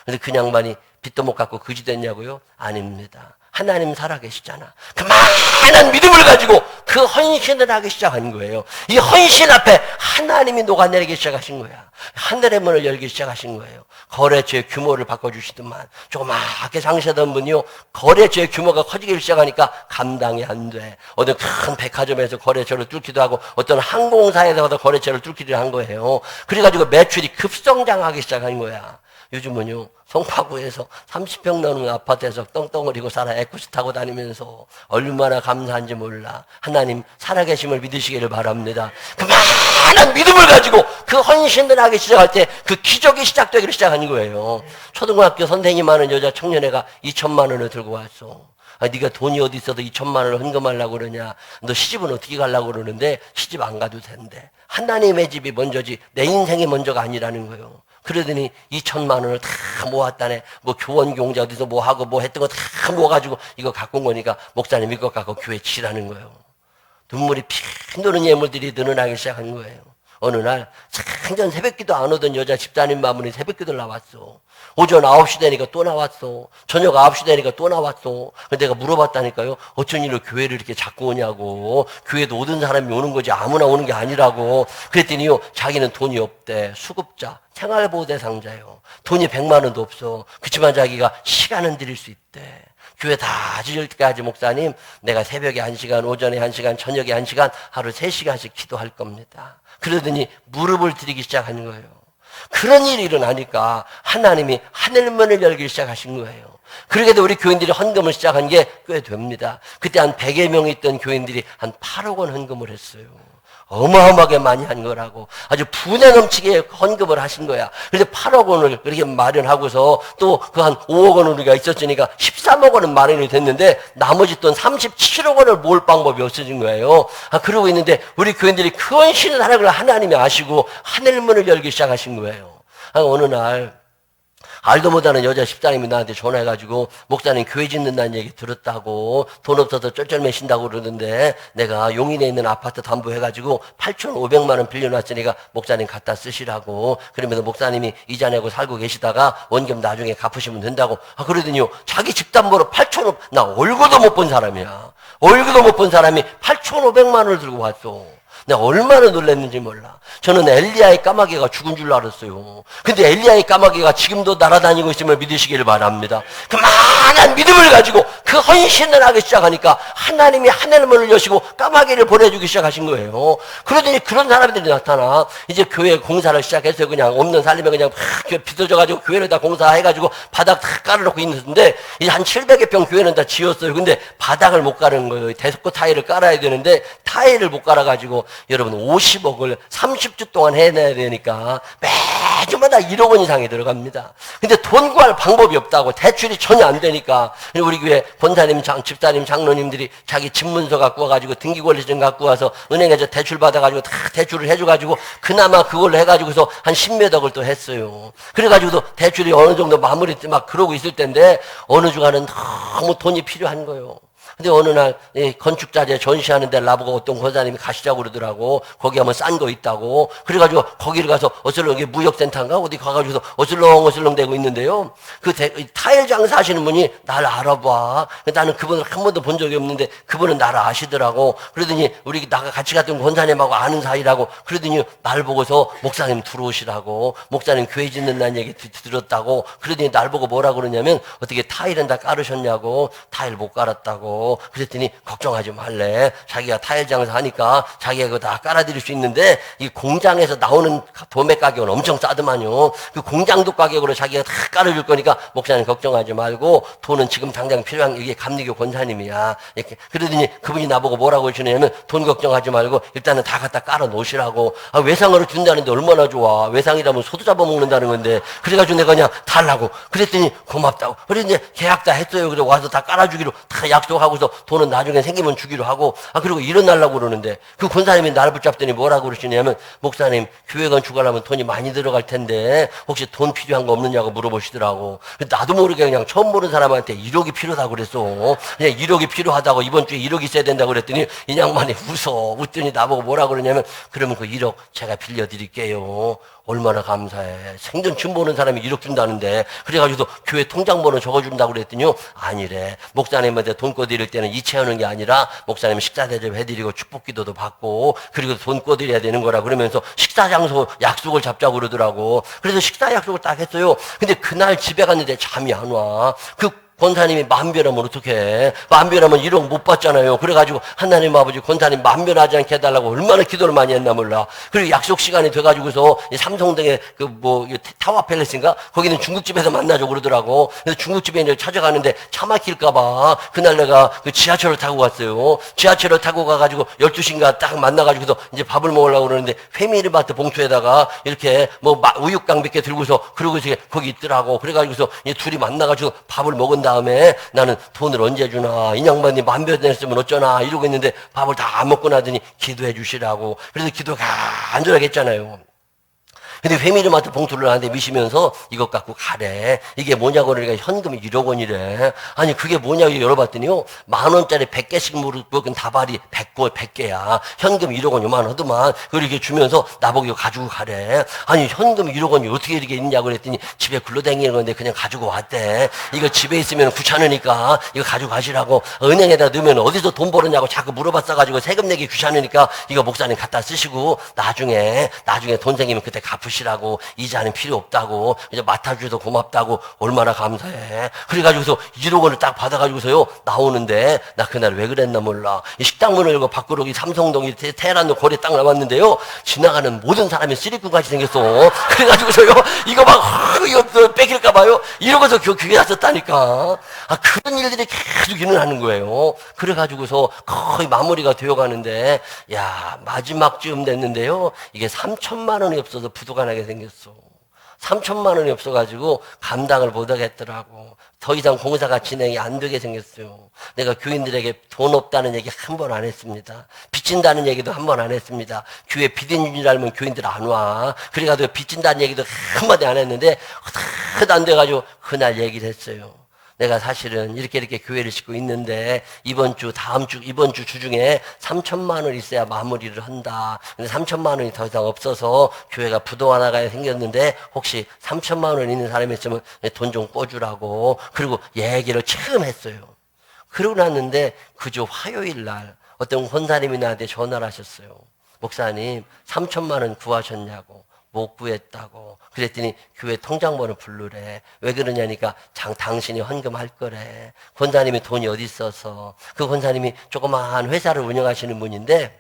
근데 그 양반이 빚도 못 갚고 그지 됐냐고요? 아닙니다. 하나님 살아계시잖아. 그 많은 믿음을 가지고 그 헌신을 하기 시작한 거예요. 이 헌신 앞에 하나님이 녹아내리기 시작하신 거야. 하늘의 문을 열기 시작하신 거예요. 거래처의 규모를 바꿔주시더만 조그맣게 장사하던 분이요. 거래처의 규모가 커지기 시작하니까 감당이 안 돼. 어떤 큰 백화점에서 거래처를 뚫기도 하고 어떤 항공사에서 거래처를 뚫기도 한 거예요. 그래가지고 매출이 급성장하기 시작한 거야. 요즘은요, 송파구에서 30평 넘는 아파트에서 떵떵거리고 살아 에쿠스 타고 다니면서 얼마나 감사한지 몰라. 하나님 살아계심을 믿으시기를 바랍니다. 그 많은 믿음을 가지고 그 헌신을 하기 시작할 때 그 기적이 시작되기 시작한 거예요. 초등학교 선생님 하는 여자 청년애가 2천만 원을 들고 왔어. 네가 돈이 어디 있어도 2천만 원을 헌금하려고 그러냐. 너 시집은 어떻게 가려고 그러는데 시집 안 가도 된대. 하나님의 집이 먼저지 내 인생이 먼저가 아니라는 거예요. 그러더니 2천만 원을 다 모았다네. 뭐 교원 경제 어디서 뭐 하고 뭐 했던 거 다 모아가지고 이거 갖고 온 거니까 목사님 이거 갖고 교회 치라는 거예요. 눈물이 핑 도는 예물들이 늘어나기 시작한 거예요. 어느 날 생전 새벽기도 안 오던 여자 집사님 마무리 새벽기도를 나왔어. 오전 9시 되니까 또 나왔어. 저녁 9시 되니까 또 나왔어. 근데 내가 물어봤다니까요. 어쩐 일로 교회를 이렇게 자꾸 오냐고. 교회도 오던 사람이 오는 거지 아무나 오는 게 아니라고. 그랬더니요. 자기는 돈이 없대. 수급자. 생활보호 대상자예요. 돈이 100만 원도 없어. 그렇지만 자기가 시간은 드릴 수 있대. 교회 다 지을 때까지 목사님 내가 새벽에 1시간, 오전에 1시간, 저녁에 1시간, 하루 3시간씩 기도할 겁니다. 그러더니 무릎을 들이기 시작하는 거예요. 그런 일이 일어나니까 하나님이 하늘문을 열기 시작하신 거예요. 그러게도 우리 교인들이 헌금을 시작한 게 꽤 됩니다. 그때 한 100여 명 있던 교인들이 한 8억 원 헌금을 했어요. 어마어마하게 많이 한 거라고. 아주 분에 넘치게 헌금을 하신 거야. 그래서 8억 원을 그렇게 마련하고서 또 그 한 5억 원 우리가 있었으니까 13억 원은 마련이 됐는데 나머지 돈 37억 원을 모을 방법이 없어진 거예요. 그러고 있는데 우리 교인들이 그 헌신을 하는 걸 하나님이 아시고 하늘문을 열기 시작하신 거예요. 어느 날 알도 못하는 여자 집사님이 나한테 전화해가지고 목사님 교회 짓는다는 얘기 들었다고 돈 없어서 쩔쩔매신다고 그러는데 내가 용인에 있는 아파트 담보해가지고 8,500만 원 빌려놨으니까 목사님 갖다 쓰시라고. 그러면서 목사님이 이자 내고 살고 계시다가 원금 나중에 갚으시면 된다고. 그러더니요 자기 집담보로 8,500, 나 얼굴도 못 본 사람이야. 얼굴도 못 본 사람이 8,500만 원을 들고 왔어. 내가 얼마나 놀랐는지 몰라. 저는 엘리야의 까마귀가 죽은 줄 알았어요. 근데 엘리야의 까마귀가 지금도 날아다니고 있음을 믿으시길 바랍니다. 그 많은 믿음을 가지고 그 헌신을 하기 시작하니까 하나님이 하늘문을 여시고 까마귀를 보내주기 시작하신 거예요. 그러더니 그런 사람들이 나타나. 이제 교회 공사를 시작했어요. 그냥 없는 살림에 그냥 막 빗어져가지고 교회를 다 공사해가지고 바닥 다 깔아놓고 있는데 이제 한 700여 평 교회는 다 지었어요. 근데 바닥을 못 깔은 거예요. 대석고 타일을 깔아야 되는데 타일을 못 깔아가지고 여러분 50억을 30주 동안 해내야 되니까 매주마다 1억 원 이상이 들어갑니다. 근데 돈 구할 방법이 없다고. 대출이 전혀 안 되니까 우리 교회 권사님, 집사님, 장로님들이 자기 집문서 갖고 와가지고 등기권리증 갖고 와서 은행에서 대출 받아가지고 다 대출을 해줘가지고 그나마 그걸로 해가지고서 한 10몇 억을 또 했어요. 그래가지고도 대출이 어느 정도 마무리 막 그러고 있을 텐데 어느 주간은 너무 돈이 필요한 거예요. 근데 어느 날 건축자재 전시하는데 나보고 어떤 권사님이 가시자고 그러더라고. 거기 하면 싼 거 있다고. 그래가지고 거기를 가서 어슬렁, 이게 무역센터인가 어디 가가지고서 어슬렁어슬렁 대고 있는데요. 그 타일 장사하시는 분이 날 알아봐. 나는 그분을 한 번도 본 적이 없는데 그분은 나를 아시더라고. 그러더니 우리 나가 같이 갔던 권사님하고 아는 사이라고. 그러더니 날 보고서 목사님 들어오시라고. 목사님 교회 짓는다는 얘기 들었다고. 그러더니 날 보고 뭐라 그러냐면 어떻게 타일은 다 깔으셨냐고. 타일 못 깔았다고. 그랬더니 걱정하지 말래. 자기가 타일 장사 하니까 자기가 그거 다 깔아드릴 수 있는데 이 공장에서 나오는 도매 가격은 엄청 싸더만요. 그 공장도 가격으로 자기가 다 깔아줄 거니까 목사님 걱정하지 말고 돈은 지금 당장 필요한 이게 감리교 권사님이야. 이렇게 그러더니 그분이 나보고 뭐라고 하시냐면 돈 걱정하지 말고 일단은 다 갖다 깔아 놓으시라고. 아, 외상으로 준다는데 얼마나 좋아. 외상이라면 소도 잡아먹는다는 건데. 그래가지고 내가 그냥 달라고. 그랬더니 고맙다고. 그래서 이제 계약 다 했어요. 그래서 와서 다 깔아주기로 다 약속하고 돈은 나중에 생기면 주기로 하고. 아, 그리고 일어나려고 그러는데 그 권사님이 나를 붙잡더니 뭐라고 그러시냐면 목사님 교회 건축하려면 돈이 많이 들어갈 텐데 혹시 돈 필요한 거 없느냐고 물어보시더라고. 나도 모르게 그냥 처음 보는 사람한테 1억이 필요하다고 그랬어. 그냥 1억이 필요하다고 이번 주에 1억 있어야 된다고 그랬더니 이 양반이 웃더니 나보고 뭐라고 그러냐면 그러면 그 1억 제가 빌려드릴게요. 얼마나 감사해. 생전 처음 보는 사람이 1억 준다는데. 그래가지고 교회 통장번호 적어준다고 그랬더니요. 아니래. 목사님한테 돈 꿔드릴 때는 이체하는 게 아니라 목사님 식사 대접 해드리고 축복기도도 받고 그리고 돈 꿔드려야 되는 거라 그러면서 식사 장소 약속을 잡자고 그러더라고. 그래서 식사 약속을 딱 했어요. 근데 그날 집에 갔는데 잠이 안 와. 권사님이 만별하면 어떡해. 만별하면 1억 못 받잖아요. 그래가지고 하나님 아버지 권사님 만별하지 않게 해달라고 얼마나 기도를 많이 했나 몰라. 그리고 약속 시간이 돼가지고서 삼성동에 타워 팰리스인가? 거기는 중국집에서 만나자고 그러더라고. 그래서 중국집에 이제 찾아가는데 차 막힐까봐 그날 내가 그 지하철을 타고 갔어요. 지하철을 타고 가가지고 12시인가 딱 만나가지고서 이제 밥을 먹으려고 그러는데 페미리마트 봉투에다가 이렇게 우육강 몇 개 들고서 그러고서 거기 있더라고. 그래가지고서 이제 둘이 만나가지고 밥을 먹은 다음에 나는 돈을 언제 주나, 이 양반이 만별 냈으면 어쩌나 이러고 있는데 밥을 다 안 먹고 나더니 기도해 주시라고. 그래서 기도가 간절하게 했잖아요. 근데 회미르마트 봉투를 나한테 미시면서 이것 갖고 가래. 이게 뭐냐고 그러니까 현금이 1억 원이래. 아니 그게 뭐냐고 열어봤더니요. 10,000원짜리 100개씩 먹은 다발이 100개야. 현금 1억 원 요만 하더만. 그걸 이렇게 주면서 나보고 이거 가지고 가래. 아니 현금 1억 원이 어떻게 이렇게 있냐고 그랬더니 집에 굴러다니는 건데 그냥 가지고 왔대. 이거 집에 있으면 귀찮으니까 이거 가지고 가시라고. 은행에다 넣으면 어디서 돈 벌었냐고 자꾸 물어봤어가지고 세금 내기 귀찮으니까 이거 목사님 갖다 쓰시고 나중에 돈 생기면 그때 갚으시라고. 이자는 필요 없다고. 이제 맡아주셔서 고맙다고. 얼마나 감사해. 그래가지고서 1억 원을 딱 받아가지고서요 나오는데 나 그날 왜 그랬나 몰라. 이 식당 문을 열고 밖으로 삼성동이 테헤란로 거리에 딱 나왔는데요. 지나가는 모든 사람이 쓰리꾼같이 생겼어. 그래가지고서요 이거 이거 뺏길까봐요. 이러고서 교회에 왔었다니까. 아, 그런 일들이 계속 일어나는 거예요. 그래가지고서 거의 마무리가 되어가는데 야 마지막쯤 됐는데요. 이게 3천만 원이 없어서 부도가 나게 생겼어. 3천만 원이 없어가지고 감당을 못하겠더라고. 더 이상 공사가 진행이 안 되게 생겼어요. 내가 교인들에게 돈 없다는 얘기 한 번 안 했습니다. 빚진다는 얘기도 한 번 안 했습니다. 교회 빚인 줄 알면 교인들 안 와. 그래가지고 빚진다는 얘기도 한마디 안 했는데 하도 안 돼가지고 그날 얘기를 했어요. 내가 사실은 이렇게 교회를 짓고 있는데 이번 주 중에 3천만 원 있어야 마무리를 한다. 근데 3천만 원이 더 이상 없어서 교회가 부도 하나가 생겼는데 혹시 3천만 원 있는 사람이 있으면 돈 좀 꿔주라고. 그리고 얘기를 처음 했어요. 그러고 났는데 그저 화요일 날 어떤 권사님이 나한테 전화를 하셨어요. 목사님 3천만 원 구하셨냐고. 못 구했다고. 그랬더니 교회 통장번호 부르래. 왜 그러냐니까 당신이 헌금할 거래. 권사님이 돈이 어디 있어서. 그 권사님이 조그마한 회사를 운영하시는 분인데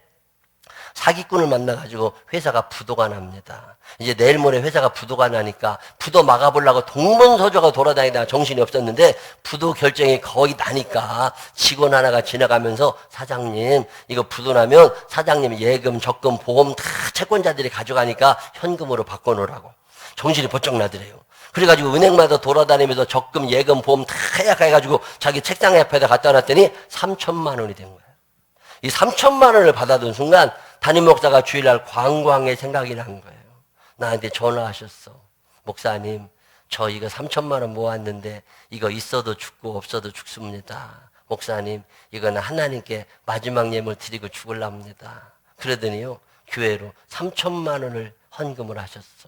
사기꾼을 만나가지고 회사가 부도가 납니다. 이제 내일 모레 회사가 부도가 나니까 부도 막아보려고 동문서저가 돌아다니다가 정신이 없었는데 부도 결정이 거의 나니까 직원 하나가 지나가면서 사장님 이거 부도 나면 사장님 예금, 적금, 보험 다 채권자들이 가져가니까 현금으로 바꿔놓으라고. 정신이 번쩍 나더래요. 그래가지고 은행마다 돌아다니면서 적금, 예금, 보험 다 해약해가지고 자기 책상 옆에다 갖다 놨더니 3천만 원이 된 거예요. 이 3천만 원을 받아둔 순간 담임 목사가 주일날 광광의 생각이 난 거예요. 나한테 전화하셨어. 목사님, 저 이거 3천만 원 모았는데 이거 있어도 죽고 없어도 죽습니다. 목사님, 이거는 하나님께 마지막 예물 드리고 죽을랍니다. 그러더니요, 교회로 3천만 원을 헌금을 하셨어.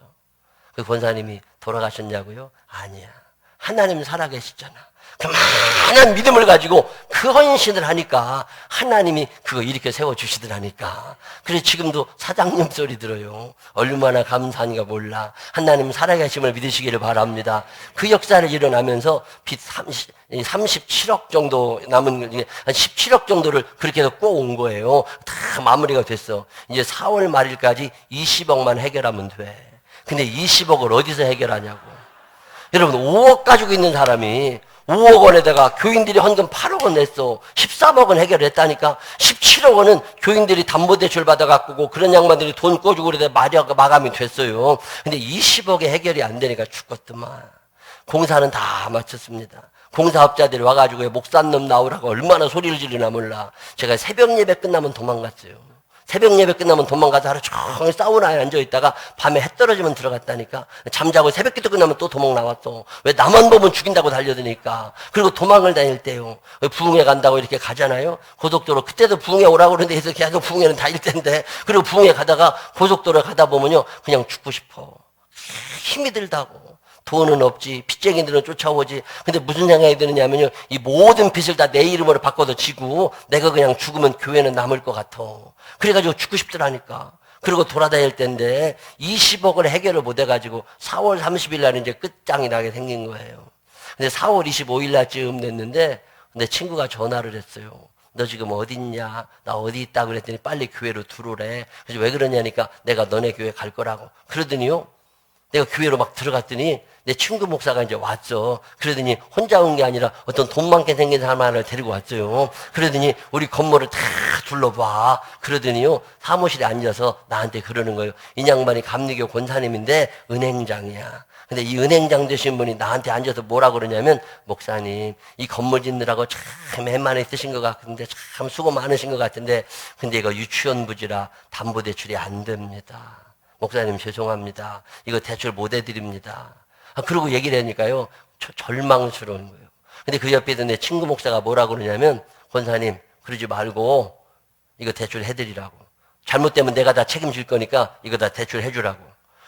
그 권사님이 돌아가셨냐고요? 아니야. 하나님 살아계시잖아. 그만한 믿음을 가지고 그 헌신을 하니까 하나님이 그거 이렇게 세워주시더라니까. 그래서 지금도 사장님 소리 들어요. 얼마나 감사한가 몰라. 하나님 살아계심을 믿으시기를 바랍니다. 그 역사를 일어나면서 빚 37억 정도 남은, 한 17억 정도를 그렇게 해서 꼭 온 거예요. 다 마무리가 됐어. 이제 4월 말일까지 20억만 해결하면 돼. 근데 20억을 어디서 해결하냐고. 여러분 5억 가지고 있는 사람이 5억 원에다가 교인들이 헌금 8억 원 냈어. 13억은 해결했다니까. 17억 원은 교인들이 담보대출 받아갖고 그런 양반들이 돈 꿔주고 그러다 마감이 됐어요. 근데 20억에 해결이 안 되니까 죽었더만. 공사는 다 마쳤습니다. 공사업자들이 와가지고 목사님 나오라고 얼마나 소리를 지르나 몰라. 제가 새벽 예배 끝나면 도망갔어요. 새벽 예배 끝나면 도망가서 하루 종일 사우나에 앉아있다가 밤에 해 떨어지면 들어갔다니까. 잠자고 새벽 기도 끝나면 또 도망 나왔어. 왜 나만 보면 죽인다고 달려드니까. 그리고 도망을 다닐 때요. 부흥회 간다고 이렇게 가잖아요. 고속도로. 그때도 부흥회 오라고 그러는데 해서 계속 부흥회는 다닐 텐데. 그리고 부흥회 가다가 고속도로 가다 보면요. 그냥 죽고 싶어. 힘이 들다고. 돈은 없지. 빚쟁이들은 쫓아오지. 근데 무슨 생각이 드느냐면요. 이 모든 빚을 다 내 이름으로 바꿔서 지고 내가 그냥 죽으면 교회는 남을 것 같아. 그래가지고 죽고 싶더라니까. 그리고 돌아다닐 때인데 20억을 해결을 못 해가지고 4월 30일 날 이제 끝장이 나게 생긴 거예요. 근데 4월 25일 날쯤 됐는데 내 친구가 전화를 했어요. 너 지금 어디 있냐? 나 어디 있다 그랬더니 빨리 교회로 들어오래. 그래서 왜 그러냐니까 내가 너네 교회 갈 거라고. 그러더니요. 내가 교회로 막 들어갔더니 내 친구 목사가 이제 왔어. 그러더니 혼자 온 게 아니라 어떤 돈 많게 생긴 사람 하나를 데리고 왔어요. 그러더니 우리 건물을 다 둘러봐. 그러더니요 사무실에 앉아서 나한테 그러는 거예요. 이 양반이 감리교 권사님인데 은행장이야. 근데 이 은행장 되신 분이 나한테 앉아서 뭐라 그러냐면 목사님 이 건물 짓느라고 참 애만에 쓰신 것 같은데 참 수고 많으신 것 같은데 근데 이거 유치원 부지라 담보대출이 안 됩니다. 목사님 죄송합니다. 이거 대출 못 해드립니다. 그러고 얘기를 하니까요. 절망스러운 거예요. 근데 그 옆에 있던 내 친구 목사가 뭐라 그러냐면 권사님 그러지 말고 이거 대출 해드리라고. 잘못되면 내가 다 책임질 거니까 이거 다 대출 해주라고.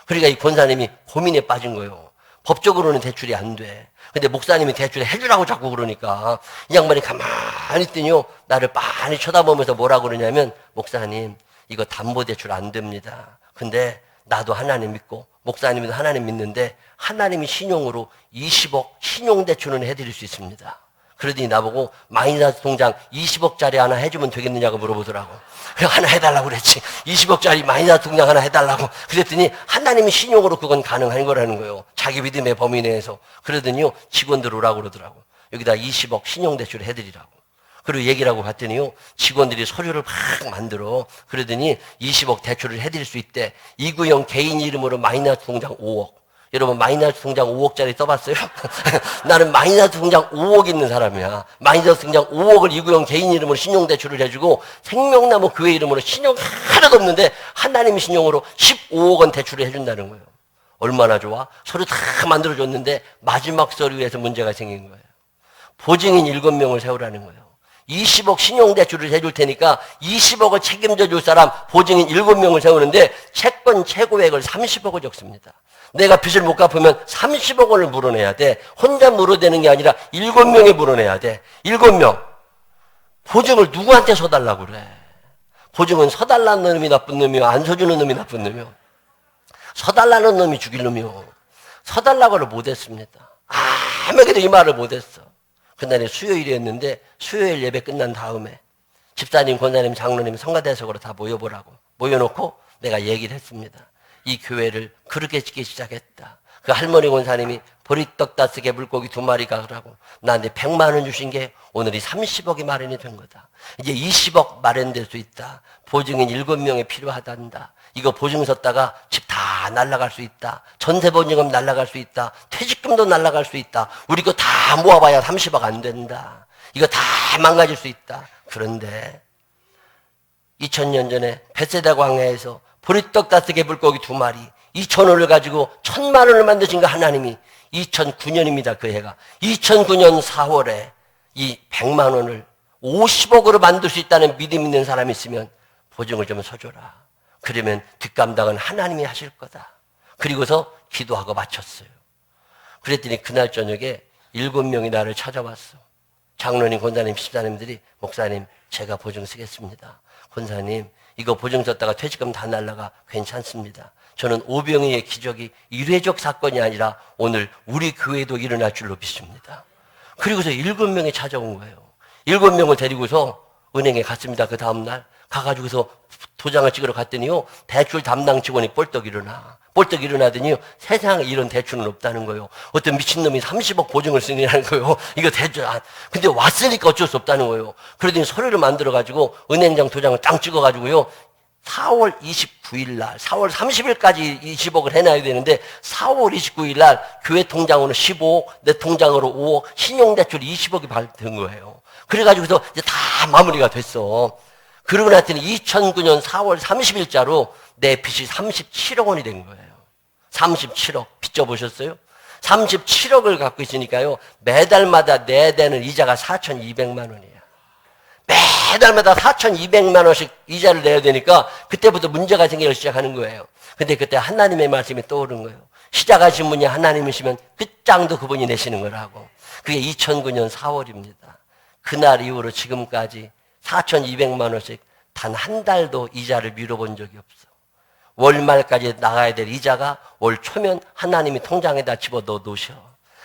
그러니까 이 권사님이 고민에 빠진 거예요. 법적으로는 대출이 안 돼. 근데 목사님이 대출을 해주라고 자꾸 그러니까 이 양반이 가만히 있더니요. 나를 빤히 쳐다보면서 뭐라 그러냐면 목사님 이거 담보대출 안 됩니다. 근데 나도 하나님 믿고 목사님도 하나님 믿는데 하나님이 신용으로 20억 신용대출은 해드릴 수 있습니다. 그러더니 나보고 마이너스 통장 20억짜리 하나 해주면 되겠느냐고 물어보더라고. 그래 하나 해달라고 그랬지. 20억짜리 마이너스 통장 하나 해달라고. 그랬더니 하나님이 신용으로 그건 가능한 거라는 거예요. 자기 믿음의 범위 내에서. 그러더니요 직원들 오라고 그러더라고. 여기다 20억 신용대출을 해드리라고. 그리고 얘기를 하고 봤더니요 직원들이 서류를 막 만들어. 그러더니 20억 대출을 해드릴 수 있대. 이구영 개인 이름으로 마이너스 통장 5억. 여러분 마이너스 통장 5억짜리 써봤어요? 나는 마이너스 통장 5억 있는 사람이야. 마이너스 통장 5억을 이구영 개인 이름으로 신용대출을 해주고 생명나무 교회 이름으로 신용 하나도 없는데 하나님 신용으로 15억 원 대출을 해준다는 거예요. 얼마나 좋아? 서류 다 만들어줬는데 마지막 서류에서 문제가 생긴 거예요. 보증인 7명을 세우라는 거예요. 20억 신용대출을 해줄 테니까 20억을 책임져 줄 사람 보증인 7명을 세우는데 채권 최고액을 30억을 적습니다. 내가 빚을 못 갚으면 30억 원을 물어내야 돼. 혼자 물어대는 게 아니라 7명이 물어내야 돼. 7명. 보증을 누구한테 서달라고 그래. 보증은 서달라는 놈이 나쁜 놈이요 안 서주는 놈이 나쁜 놈이요. 서달라는 놈이 죽일 놈이요. 서달라고를 못했습니다. 아무에게도 이 말을 못했어. 그날이 수요일이었는데 수요일 예배 끝난 다음에 집사님, 권사님, 장로님, 성가대석으로 다 모여보라고 모여놓고 내가 얘기를 했습니다. 이 교회를 그렇게 짓기 시작했다. 그 할머니 권사님이 보리떡 5개 물고기 2마리 가라고 나한테 100만 원 주신 게 오늘이 30억이 마련이 된 거다. 이제 20억 마련될 수 있다. 보증인 7명이 필요하단다. 이거 보증 섰다가 집 다 날라갈 수 있다. 전세 보증금 날라갈 수 있다. 퇴직금도 날라갈 수 있다. 우리 거 다 모아봐야 30억 안 된다. 이거 다 망가질 수 있다. 그런데 2000년 전에 벳세다 광야에서 보리떡 5개 물고기 2마리 2,000원을 가지고 1,000만 원을 만드신 거 하나님이 2009년입니다. 그 해가 2009년 4월에 이 100만 원을 50억으로 만들 수 있다는 믿음 있는 사람이 있으면 보증을 좀 서줘라. 그러면 뒷감당은 하나님이 하실 거다. 그리고서 기도하고 마쳤어요. 그랬더니 그날 저녁에 7명이 나를 찾아왔어. 장로님, 권사님, 집사님들이 목사님 제가 보증 쓰겠습니다. 권사님 이거 보증 썼다가 퇴직금 다 날라가 괜찮습니다. 저는 오병이의 기적이 일회적 사건이 아니라 오늘 우리 교회도 일어날 줄로 믿습니다. 그리고서 7명이 찾아온 거예요. 7명을 데리고서 은행에 갔습니다. 그 다음날 가가지고서 도장을 찍으러 갔더니요 대출 담당 직원이 뻘떡 일어나더니요 세상에 이런 대출은 없다는 거예요. 어떤 미친놈이 30억 보증을 쓰니라는 거예요. 이거 대출 근데 왔으니까 어쩔 수 없다는 거예요. 그러더니 서류를 만들어가지고 은행장 도장을 딱 찍어가지고요 4월 29일 날 4월 30일까지 20억을 해놔야 되는데 4월 29일 날 교회 통장으로 15억 내 통장으로 5억 신용대출 20억이 발된 거예요. 그래가지고서 이제 다 마무리가 됐어. 그러고 났더니 2009년 4월 30일자로 내 빚이 37억 원이 된 거예요. 37억 빚 져보셨어요? 37억을 갖고 있으니까요 매달마다 내대는 이자가 4,200만 원이야. 매달마다 4,200만 원씩 이자를 내야 되니까 그때부터 문제가 생기기 시작하는 거예요. 근데 그때 하나님의 말씀이 떠오른 거예요. 시작하신 분이 하나님이시면 끝장도 그분이 내시는 거라고. 그게 2009년 4월입니다. 그날 이후로 지금까지 4,200만 원씩 단 한 달도 이자를 미뤄본 적이 없어. 월말까지 나가야 될 이자가 올 초면 하나님이 통장에다 집어넣어 놓으셔.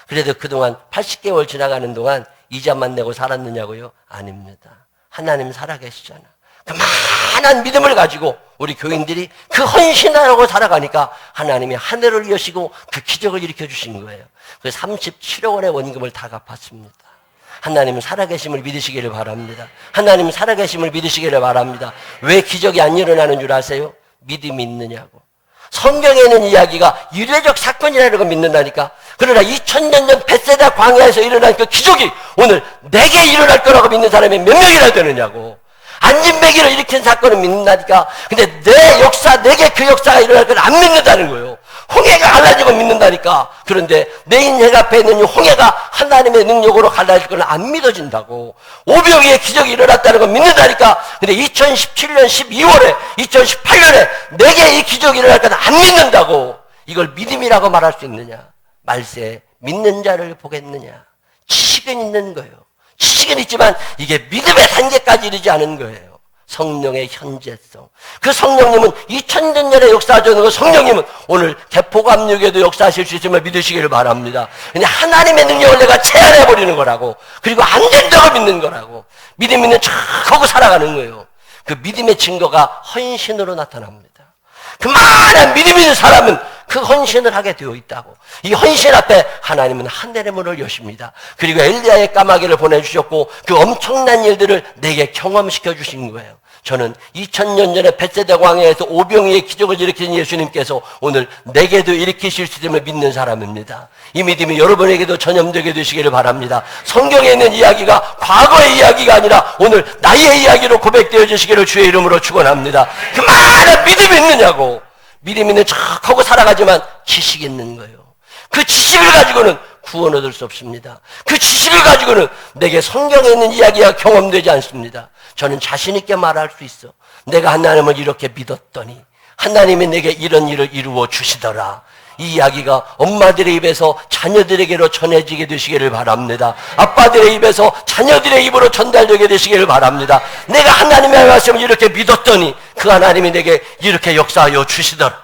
그래도 그동안 80개월 지나가는 동안 이자만 내고 살았느냐고요? 아닙니다. 하나님 살아계시잖아. 그만한 믿음을 가지고 우리 교인들이 그 헌신하고 살아가니까 하나님이 하늘을 여시고 그 기적을 일으켜 주신 거예요. 그 37억 원의 원금을 다 갚았습니다. 하나님은 살아계심을 믿으시기를 바랍니다. 하나님은 살아계심을 믿으시기를 바랍니다. 왜 기적이 안 일어나는 줄 아세요? 믿음이 있느냐고. 성경에 있는 이야기가 일회적 사건이라는 걸 믿는다니까. 그러나 2000년 전 벳세다 광야에서 일어난 그 기적이 오늘 내게 일어날 거라고 믿는 사람이 몇 명이나 되느냐고. 안진뱅이를 일으킨 사건을 믿는다니까. 근데 내 역사, 내게 그 역사가 일어날 걸 안 믿는다는 거예요. 홍해가 갈라지고 믿는다니까. 그런데 내 인생 앞에 있는 이 홍해가 하나님의 능력으로 갈라질 걸 안 믿어진다고. 오병이의 기적이 일어났다는 걸 믿는다니까. 근데 2017년 12월에 2018년에 내게 이 기적이 일어날 걸 안 믿는다고. 이걸 믿음이라고 말할 수 있느냐. 말세 믿는 자를 보겠느냐. 지식은 있는 거예요. 지식은 있지만 이게 믿음의 단계까지 이르지 않은 거예요. 성령의 현재성. 그 성령님은 2000년 전에 역사하셨는 그 성령님은 오늘 대포감육에도 역사하실 수 있음을 믿으시기를 바랍니다. 근데 하나님의 능력을 내가 제한해버리는 거라고. 그리고 안 된다고 믿는 거라고. 믿음 있는 척하고 살아가는 거예요. 그 믿음의 증거가 헌신으로 나타납니다. 그만한 믿음 있는 사람은 그 헌신을 하게 되어 있다고. 이 헌신 앞에 하나님은 하늘의 문을 여십니다. 그리고 엘리야의 까마귀를 보내주셨고 그 엄청난 일들을 내게 경험시켜 주신 거예요. 저는 2000년 전에 벳세다 광야에서 오병이의 기적을 일으킨 예수님께서 오늘 내게도 일으키실 수 있음을 믿는 사람입니다. 이 믿음이 여러분에게도 전염되게 되시기를 바랍니다. 성경에 있는 이야기가 과거의 이야기가 아니라 오늘 나의 이야기로 고백되어 주시기를 주의 이름으로 축원합니다. 그만한 믿음이 있느냐고. 믿음 있는 척하고 살아가지만 지식이 있는 거예요. 그 지식을 가지고는 구원 얻을 수 없습니다. 그 지식을 가지고는 내게 성경에 있는 이야기가 경험되지 않습니다. 저는 자신 있게 말할 수 있어. 내가 하나님을 이렇게 믿었더니 하나님이 내게 이런 일을 이루어 주시더라. 이 이야기가 엄마들의 입에서 자녀들에게로 전해지게 되시기를 바랍니다. 아빠들의 입에서 자녀들의 입으로 전달되게 되시기를 바랍니다. 내가 하나님의 말씀을 이렇게 믿었더니 그 하나님이 내게 이렇게 역사하여 주시더라.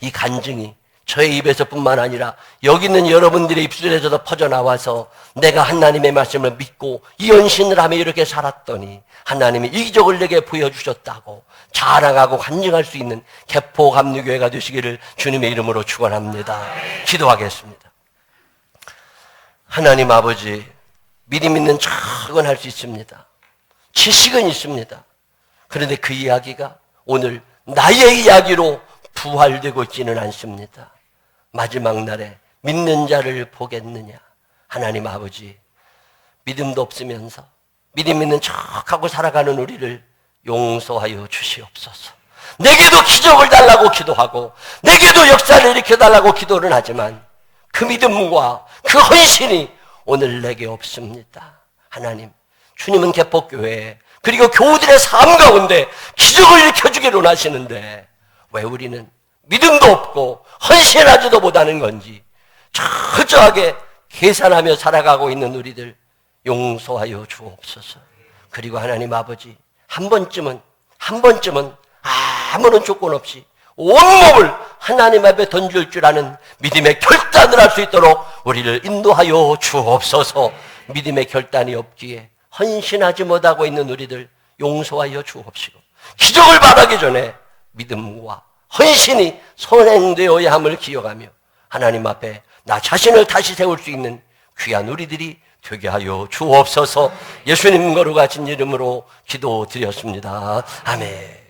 이 간증이 저의 입에서뿐만 아니라 여기 있는 여러분들의 입술에서도 퍼져나와서 내가 하나님의 말씀을 믿고 이 헌신을 하며 이렇게 살았더니 하나님이 이적을 내게 보여주셨다고 자랑하고 간증할 수 있는 개포감리교회가 되시기를 주님의 이름으로 축원합니다. 기도하겠습니다. 하나님 아버지, 믿음 있는 척은 할 수 있습니다. 지식은 있습니다. 그런데 그 이야기가 오늘 나의 이야기로 부활되고 있지는 않습니다. 마지막 날에 믿는 자를 보겠느냐. 하나님 아버지, 믿음도 없으면서 믿음 있는 척하고 살아가는 우리를 용서하여 주시옵소서. 내게도 기적을 달라고 기도하고 내게도 역사를 일으켜달라고 기도를 하지만 그 믿음과 그 헌신이 오늘 내게 없습니다. 하나님, 주님은 개포교회 그리고 교우들의 삶 가운데 기적을 일으켜주기로 하시는데 왜 우리는 믿음도 없고 헌신하지도 못하는 건지 철저하게 계산하며 살아가고 있는 우리들 용서하여 주옵소서. 그리고 하나님 아버지, 한 번쯤은 아무런 조건 없이 온몸을 하나님 앞에 던질 줄 아는 믿음의 결단을 할 수 있도록 우리를 인도하여 주옵소서. 믿음의 결단이 없기에 헌신하지 못하고 있는 우리들 용서하여 주옵시고 기적을 바라기 전에 믿음과 헌신이 선행되어야 함을 기억하며 하나님 앞에 나 자신을 다시 세울 수 있는 귀한 우리들이 되게 하여 주옵소서. 예수님 거룩하신 이름으로 기도드렸습니다. 아멘.